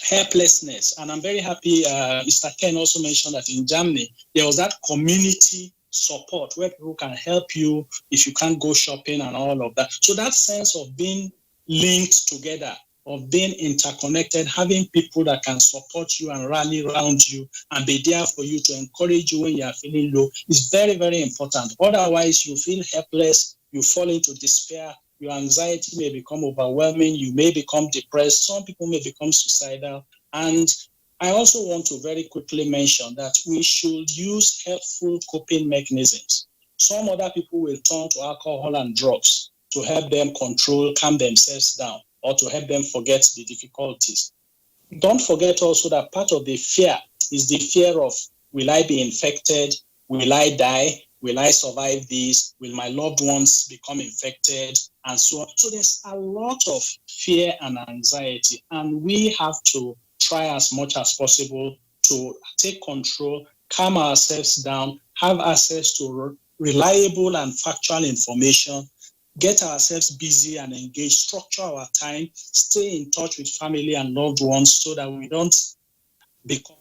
helplessness, and I'm very happy Mr. Ken also mentioned that in Germany, there was that community support where people can help you if you can't go shopping and all of that. So that sense of being linked together, of being interconnected, having people that can support you and rally around you and be there for you to encourage you when you are feeling low is very, very important. Otherwise, you feel helpless, you fall into despair, your anxiety may become overwhelming, you may become depressed, some people may become suicidal. And I also want to very quickly mention that we should use helpful coping mechanisms. Some other people will turn to alcohol and drugs to help them control, calm themselves down, or to help them forget the difficulties. Don't forget also that part of the fear is the fear of, will I be infected? Will I die? Will I survive this? Will my loved ones become infected? And so on. So there's a lot of fear and anxiety, and we have to try as much as possible to take control, calm ourselves down, have access to reliable and factual information, get ourselves busy and engaged, structure our time, stay in touch with family and loved ones so that we don't become.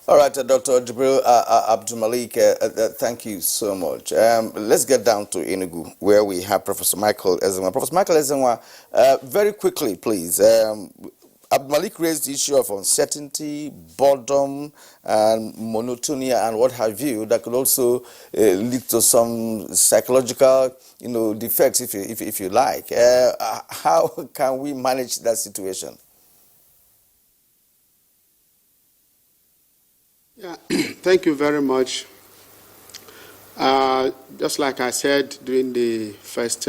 All right, Dr. Jibril Abdul Malik, thank you so much. Let's get down to Enugu, where we have Professor Michael Ezenwa. Professor Michael Ezenwa, very quickly, please. Abdul Malik raised the issue of uncertainty, boredom, and monotony, and what have you, that could also lead to some psychological, defects, if you like. How can we manage that situation? Yeah, thank you very much. Just like I said during the first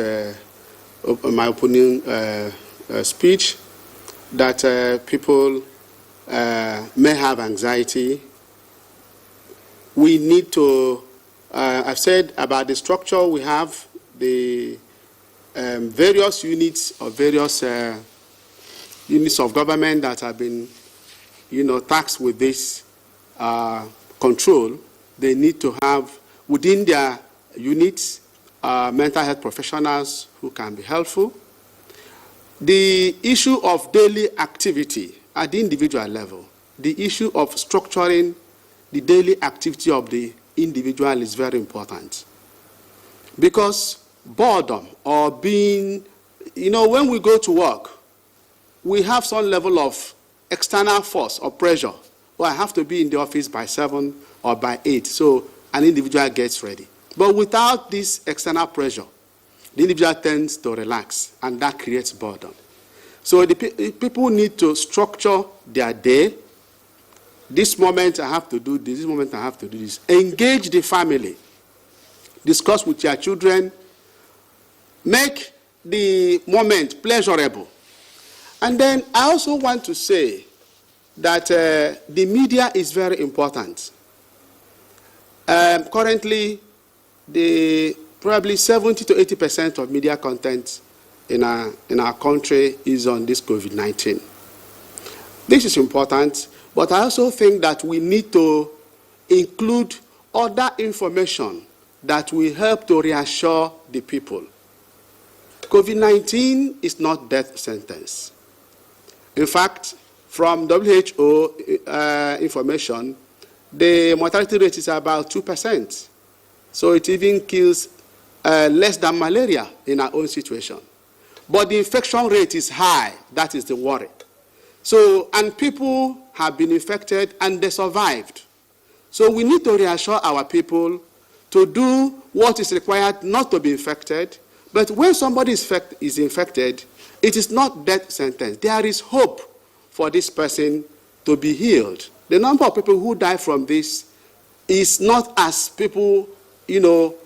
my opening speech, that people may have anxiety. We need to, I've said about the structure, we have the various units or various units of government that have been, tasked with this control. They need to have within their units mental health professionals who can be helpful. The issue of daily activity at the individual level, the issue of structuring the daily activity of the individual is very important. Because boredom or being, when we go to work, we have some level of external force or pressure. Well, I have to be in the office by 7 or by 8, so an individual gets ready. But without this external pressure, the individual tends to relax, and that creates boredom. So the people need to structure their day. This moment I have to do this moment I have to do this. Engage the family. Discuss with your children. Make the moment pleasurable. And then I also want to say that the media is very important. Currently, probably 70 to 80% of media content in our country is on this COVID-19. This is important, but I also think that we need to include other information that will help to reassure the people. COVID-19 is not death sentence. In fact, from WHO information, the mortality rate is about 2%. So it even kills less than malaria in our own situation. But the infection rate is high. That is the worry. So, and people have been infected and they survived. So we need to reassure our people to do what is required not to be infected. But when somebody is infected, it is not death sentence. There is hope for this person to be healed. The number of people who die from this is not as people,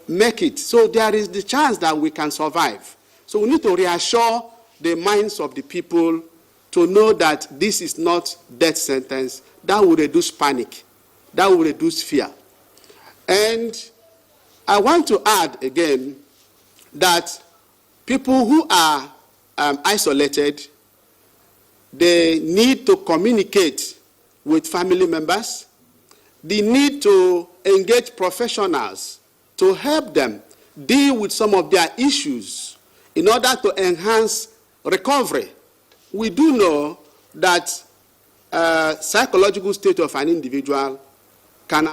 make it. So there is the chance that we can survive. So we need to reassure the minds of the people to know that this is not death sentence. That will reduce panic. That will reduce fear. And I want to add again that people who are isolated, they need to communicate with family members. They need to engage professionals to help them deal with some of their issues in order to enhance recovery. We do know that psychological state of an individual can.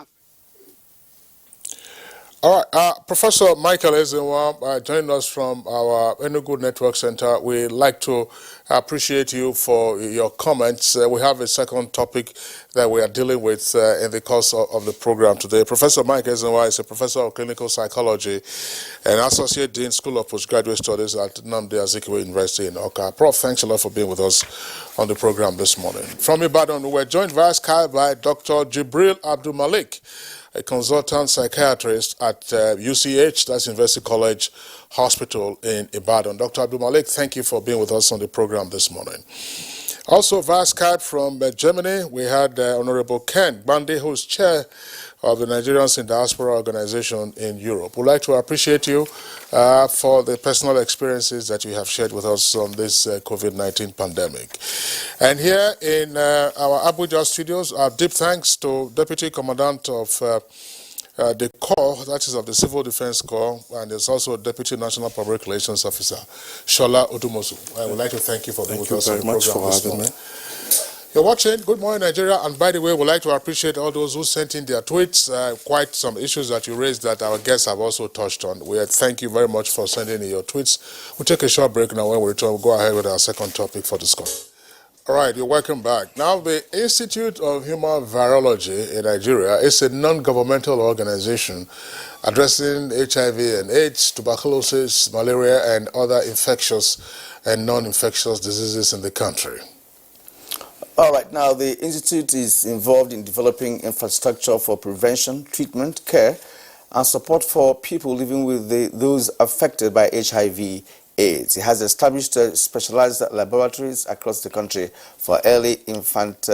All right, Professor Michael Ezenwa joining us from our Enugu Network Center. We'd like to appreciate you for your comments. We have a second topic that we are dealing with in the course of the program today. Professor Mike Ezenwa is a professor of clinical psychology and associate dean, School of Postgraduate Studies at Nnamdi Azikiwe University in Awka. Prof, thanks a lot for being with us on the program this morning. From Ibadan, we were joined via Skype by Dr. Jibril Abdul Malik, a consultant psychiatrist at UCH, that's University College Hospital in Ibadan. Dr. Abdul Malik, thank you for being with us on the program this morning. Also via Skype from Germany, we had Honorable Ken Bandi, who's chair of the Nigerians in Diaspora organization in Europe. We'd like to appreciate you for the personal experiences that you have shared with us on this COVID-19 pandemic. And here in our Abuja studios, our deep thanks to Deputy Commandant of the Corps, that is of the Civil Defense Corps, and there's also Deputy National Public Relations Officer, Shola Odumosu. I would like to thank you for being with us on the program this morning. You're watching Good Morning Nigeria, and by the way, we'd like to appreciate all those who sent in their tweets. Quite some issues that you raised that our guests have also touched on. We thank you very much for sending in your tweets. We'll take a short break now. When we return, we'll go ahead with our second topic for discussion. All right, you're welcome back. Now, the Institute of Human Virology in Nigeria is a non-governmental organization addressing HIV and AIDS, tuberculosis, malaria, and other infectious and non-infectious diseases in the country. All right, now the Institute is involved in developing infrastructure for prevention, treatment, care, and support for people living with those affected by HIV/AIDS. It has established specialized laboratories across the country for early infant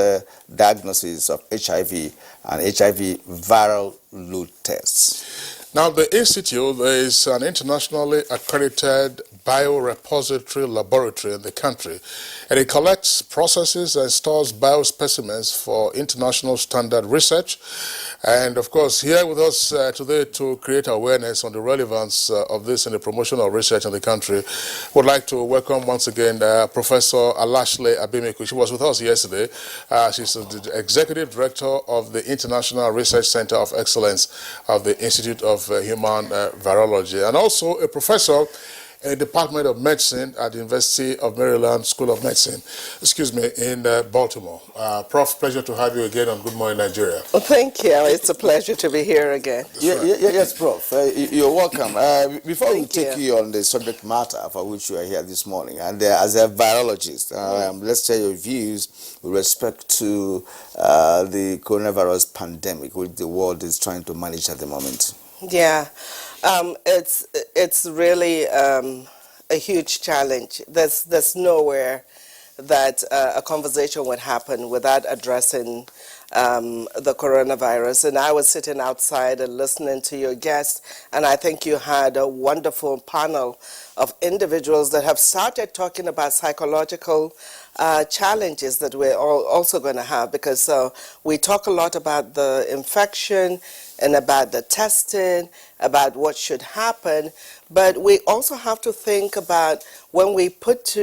diagnosis of HIV and HIV viral load tests. Now, the Institute is an internationally accredited biorepository laboratory in the country, and it collects, processes, and stores biospecimens for international standard research. And of course, here with us today to create awareness on the relevance of this in the promotion of research in the country, would like to welcome once again Professor Alashle Abimiku. She was with us yesterday. She's the Executive Director of the International Research Center of Excellence of the Institute of Human Virology, and also a professor in the Department of Medicine at the University of Maryland School of Medicine, in Baltimore. Prof, pleasure to have you again on Good Morning Nigeria. Well, thank you. It's a pleasure to be here again. Yes, Prof. You're welcome. Before we take you on the subject matter for which you are here this morning, and as a virologist, let's share your views with respect to the coronavirus pandemic, which the world is trying to manage at the moment. Yeah, it's really a huge challenge. There's nowhere that a conversation would happen without addressing the coronavirus. And I was sitting outside and listening to your guests, and I think you had a wonderful panel of individuals that have started talking about psychological challenges that we're also going to have, because we talk a lot about the infection and about the testing, about what should happen, but we also have to think about when we put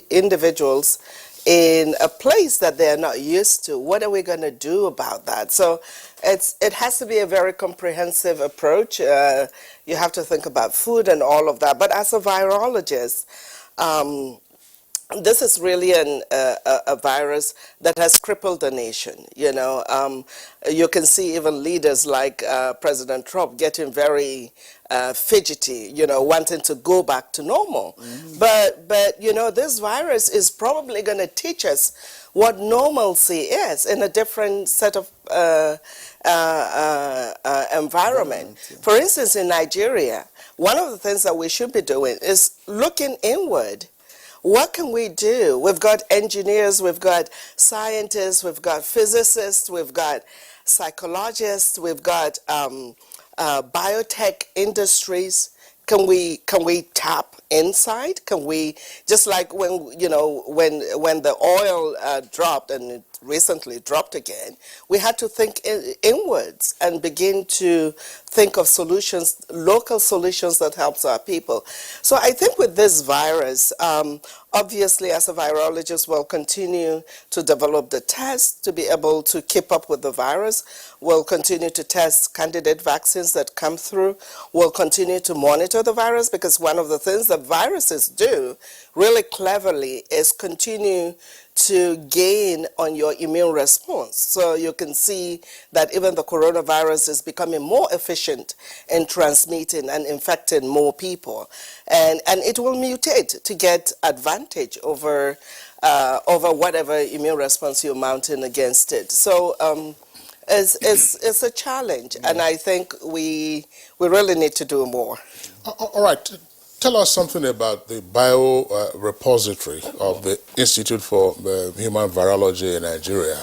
individuals in a place that they're not used to, what are we going to do about that? So it has to be a very comprehensive approach. You have to think about food and all of that. But as a virologist, this is really a virus that has crippled the nation. You can see even leaders like President Trump getting very fidgety, wanting to go back to normal. But this virus is probably going to teach us what normalcy is in a different set of environment. For instance, in Nigeria, one of the things that we should be doing is looking inward. What can we do? We've got engineers, we've got scientists, we've got physicists, we've got psychologists, we've got biotech industries. Can we tap inside? Can we, just like when the oil dropped, and it recently dropped again, we had to think inwards and begin to think of solutions, local solutions that helps our people. So I think with this virus, obviously as a virologist, we'll continue to develop the tests to be able to keep up with the virus. We'll continue to test candidate vaccines that come through. We'll continue to monitor the virus, because one of the things that viruses do really cleverly is continue to gain on your immune response. So you can see that even the coronavirus is becoming more efficient in transmitting and infecting more people. And it will mutate to get advantage over whatever immune response you're mounting against it. So it's a challenge, and I think we really need to do more. All right. Tell us something about the biorepository of the Institute for Human Virology in Nigeria,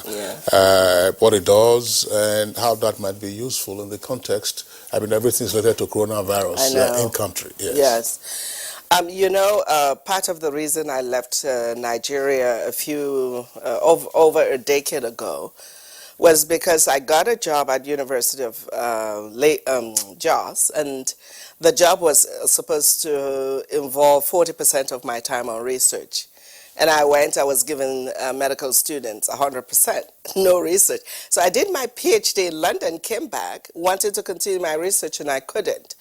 what it does and how that might be useful in the context. I mean, everything's related to coronavirus in country. Yes. Part of the reason I left Nigeria over a decade ago was because I got a job at University of Jos, and the job was supposed to involve 40% of my time on research. And I was giving medical students 100%, no research. So I did my PhD in London, came back, wanted to continue my research, and I couldn't.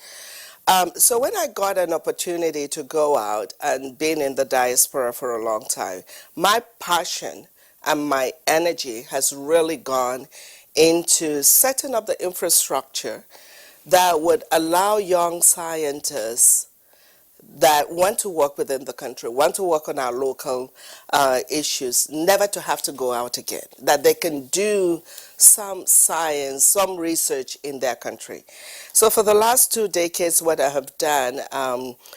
So when I got an opportunity to go out and being in the diaspora for a long time, my passion and my energy has really gone into setting up the infrastructure that would allow young scientists that want to work within the country, want to work on our local issues, never to have to go out again, that they can do some science, some research in their country. So for the last 2 decades, what I have done,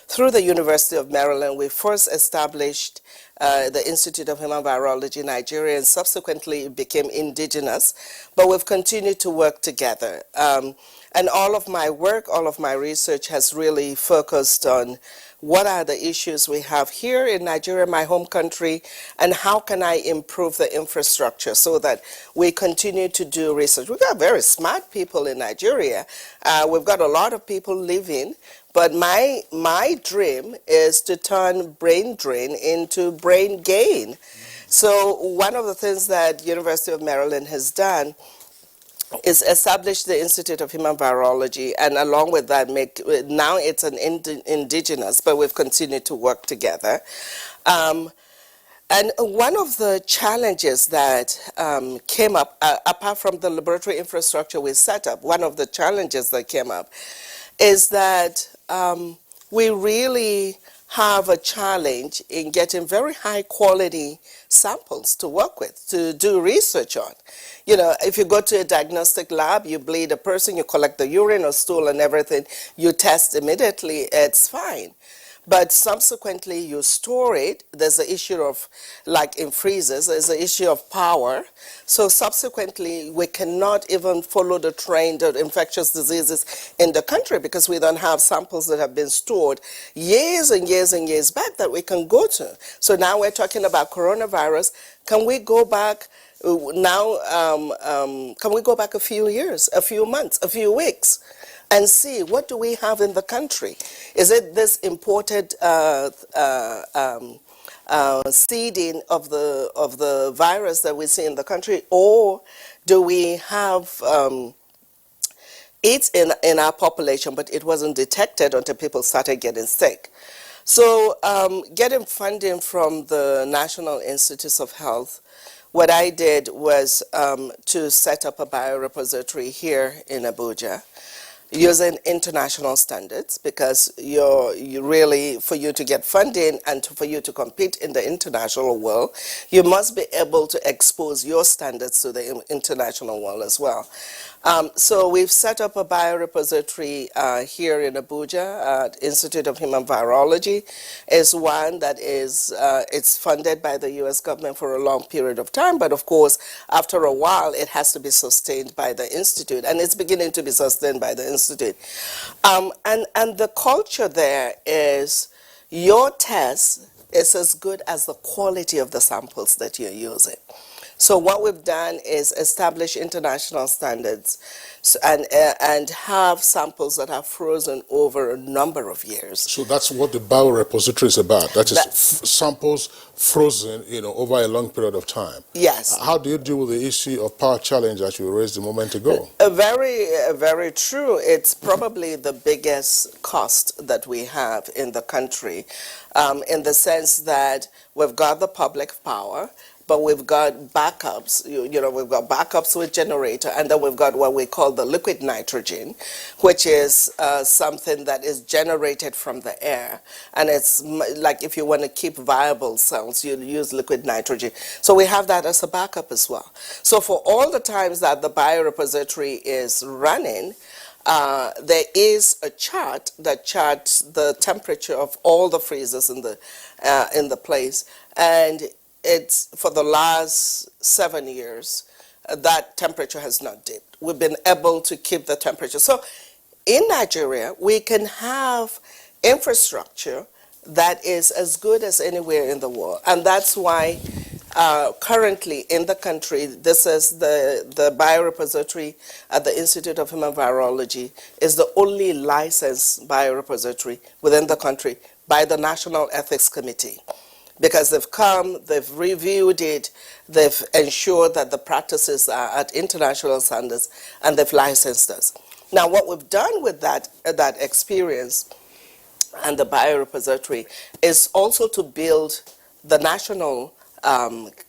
through the University of Maryland, we first established the Institute of Human Virology Nigeria, and subsequently it became indigenous, but we've continued to work together. And all of my work, all of my research has really focused on what are the issues we have here in Nigeria, my home country, and how can I improve the infrastructure so that we continue to do research. We've got very smart people in Nigeria. We've got a lot of people living, but my dream is to turn brain drain into brain gain. So one of the things that University of Maryland has done is establish the Institute of Human Virology, and along with that, now it's an indigenous, but we've continued to work together. And one of the challenges that came up, apart from the laboratory infrastructure we set up, one of the challenges that came up is that we really have a challenge in getting very high quality samples to work with, to do research on. You know, if you go to a diagnostic lab, you bleed a person, you collect the urine or stool and everything, you test immediately, it's fine. But subsequently you store it, there's the issue of, like in freezers, there's the issue of power. So subsequently we cannot even follow the trend of infectious diseases in the country because we don't have samples that have been stored years and years and years back that we can go to. So now we're talking about coronavirus. Can we go back now, can we go back a few years, a few months, a few weeks, and see what do we have in the country? Is it this imported seeding of the virus that we see in the country, or do we have it in our population, but it wasn't detected until people started getting sick? So getting funding from the National Institutes of Health, what I did was to set up a biorepository here in Abuja, using international standards, because you really, for you to get funding and for you to compete in the international world, you must be able to expose your standards to the international world as well. So we've set up a biorepository here in Abuja. Institute of Human Virology is one that is it's funded by the U.S. government for a long period of time, but of course, after a while, it has to be sustained by the institute, and it's beginning to be sustained by the institute. And the culture there is your test is as good as the quality of the samples that you're using. So what we've done is establish international standards and have samples that are frozen over a number of years. So that's what the biorepository is about. That is samples frozen, over a long period of time. Yes. How do you deal with the issue of power challenge that you raised a moment ago? Very true. It's probably the biggest cost that we have in the country, in the sense that we've got the public power, but we've got backups, we've got backups with generator, and then we've got what we call the liquid nitrogen, which is something that is generated from the air. And it's like if you want to keep viable cells, you use liquid nitrogen. So we have that as a backup as well. So for all the times that the biorepository is running, there is a chart that charts the temperature of all the freezers in the place, and it's for the last 7 years that temperature has not dipped. We've been able to keep the temperature. So in Nigeria, we can have infrastructure that is as good as anywhere in the world, and that's why currently in the country, this is the biorepository at the Institute of Human Virology is the only licensed biorepository within the country by the National Ethics Committee, because they've come, they've reviewed it, they've ensured that the practices are at international standards, and they've licensed us. Now, what we've done with that experience and the biorepository is also to build the national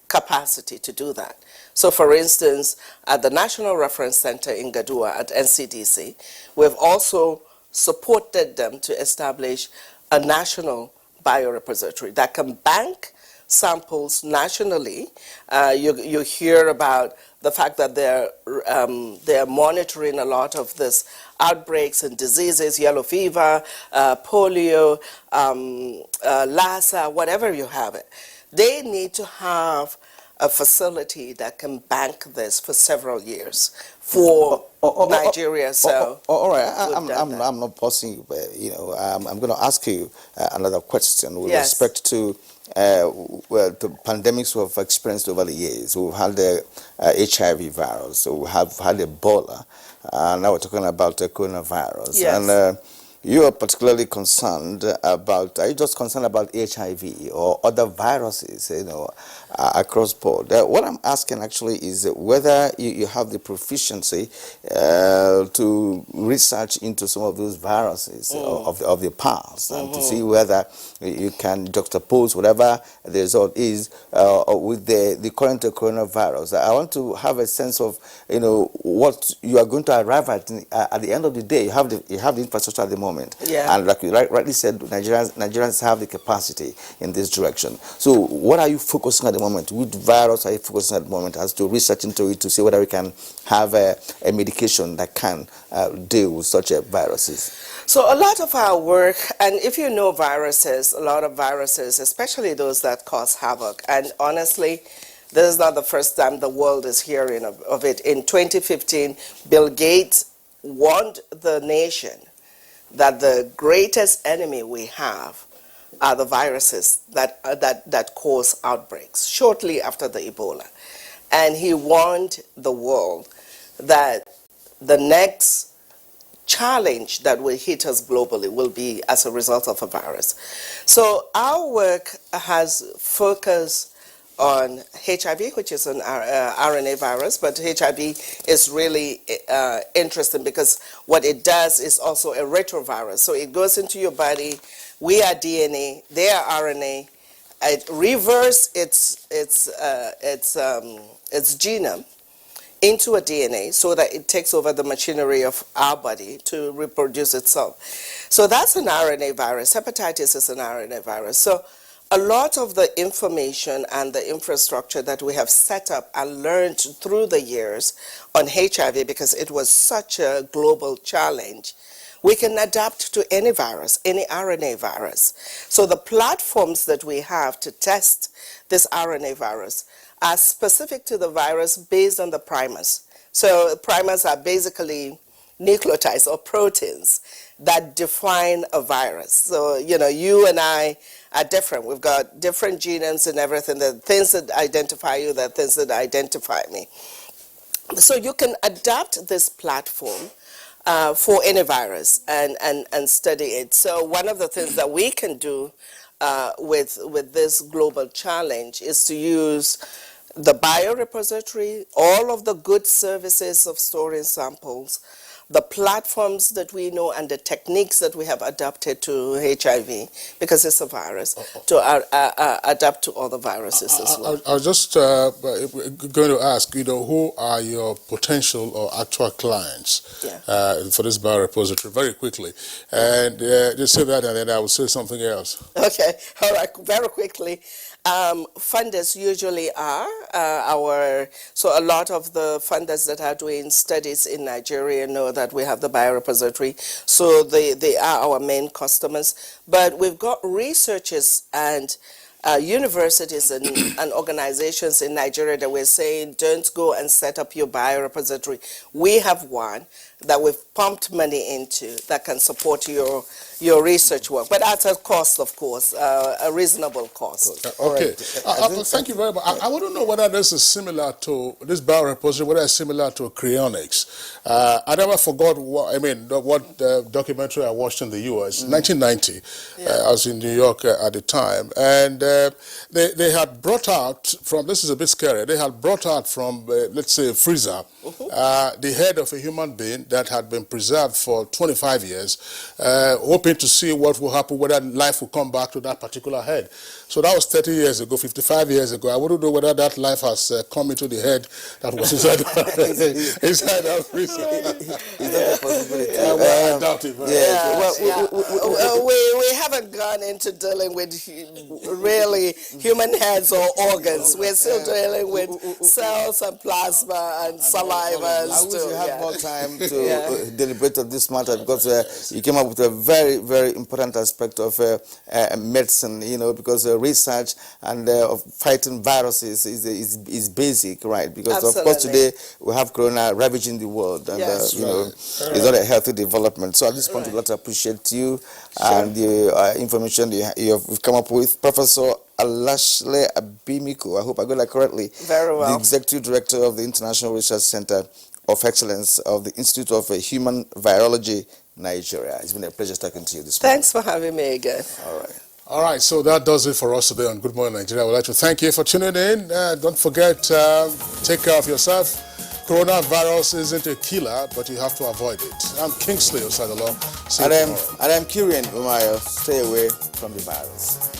capacity to do that. So for instance, at the National Reference Center in Gadua at NCDC, we've also supported them to establish a national biorepository that can bank samples nationally. You hear about the fact that they're monitoring a lot of this outbreaks and diseases, yellow fever, polio, Lassa, whatever you have it. They need to have a facility that can bank this for several years for Nigeria. So all right, I'm not pausing you, but I'm going to ask you another question with respect to the pandemics we've experienced over the years. We've had the HIV virus, so we have had Ebola, now we're talking about the coronavirus. Yes. And you are particularly concerned about, are you just concerned about HIV or other viruses, across board? What I'm asking actually is whether you have the proficiency to research into some of those viruses of the past and to see whether you can juxtapose whatever the result is with the current coronavirus. I want to have a sense of, what you are going to arrive at the end of the day. You have the infrastructure at the moment. Yeah. And like you rightly said, Nigerians have the capacity in this direction. So what are you focusing at the moment? Which virus are you focusing at the moment as to research into it to see whether we can have a medication that can deal with such viruses? So a lot of our work, and if you know viruses, a lot of viruses, especially those that cause havoc, and honestly, this is not the first time the world is hearing of it. In 2015, Bill Gates warned the nation that the greatest enemy we have are the viruses that cause outbreaks, shortly after the Ebola. And he warned the world that the next challenge that will hit us globally will be as a result of a virus. So our work has focused on HIV, which is an RNA virus, but HIV is really interesting because what it does is also a retrovirus. So it goes into your body. We are DNA, they are RNA. It reverses its genome into a DNA so that it takes over the machinery of our body to reproduce itself. So that's an RNA virus. Hepatitis is an RNA virus. So a lot of the information and the infrastructure that we have set up and learned through the years on HIV, because it was such a global challenge, we can adapt to any virus, any RNA virus. So the platforms that we have to test this RNA virus are specific to the virus based on the primers. So primers are basically nucleotides or proteins that define a virus. So, you and I are different. We've got different genomes and everything. The things that identify you, the things that identify me. So you can adapt this platform for any virus and study it. So one of the things that we can do with this global challenge is to use the biorepository, all of the good services of storing samples, the platforms that we know and the techniques that we have adapted to HIV, because it's a virus, to adapt to other viruses as well. I was just going to ask, who are your potential or actual clients for this biorepository, very quickly. And just say that and then I will say something else. Okay, all right, very quickly. Funders usually are so a lot of the funders that are doing studies in Nigeria know that we have the biorepository, so they are our main customers. But we've got researchers and universities and organizations in Nigeria that we're saying, don't go and set up your biorepository. We have one that we've pumped money into that can support your research work, but at a cost, of course, a reasonable cost. Okay. Thank you very much. I want to know whether this is similar to this biorepository, whether it's similar to cryonics. I never forgot what documentary I watched in the U.S. 1990. I was in New York at the time, and they had brought out from, this is a bit scary, they had brought out from, let's say, a freezer, the head of a human being that had been preserved for 25 years, hoping to see what will happen, whether life will come back to that particular head. So that was 30 years ago, 55 years ago. I wouldn't know whether that life has come into the head that was inside, inside that freezer. Is that a possibility? I doubt it. We haven't gone into dealing with really human heads or organs. We're still dealing with cells and plasma and saliva. I wish we had more time to deliberate on this matter, because you came up with a very, very important aspect of medicine, you know, because research and fighting viruses is basic, right? Because of course today we have corona ravaging the world, and you know, it's not a healthy development. So at this point, we'd like to appreciate you and the information you've come up with. Professor Alashle Abimiko, I hope I got that correctly. Very well. The Executive Director of the International Research Center of Excellence of the Institute of Human Virology, Nigeria. It's been a pleasure talking to you this morning. Thanks for having me again. All right. All right, so that does it for us today on Good Morning Nigeria. I would like to thank you for tuning in. Don't forget, take care of yourself. Coronavirus isn't a killer, but you have to avoid it. I'm Kingsley Osadolo. And I'm Kirian Umayo. Stay away from the virus.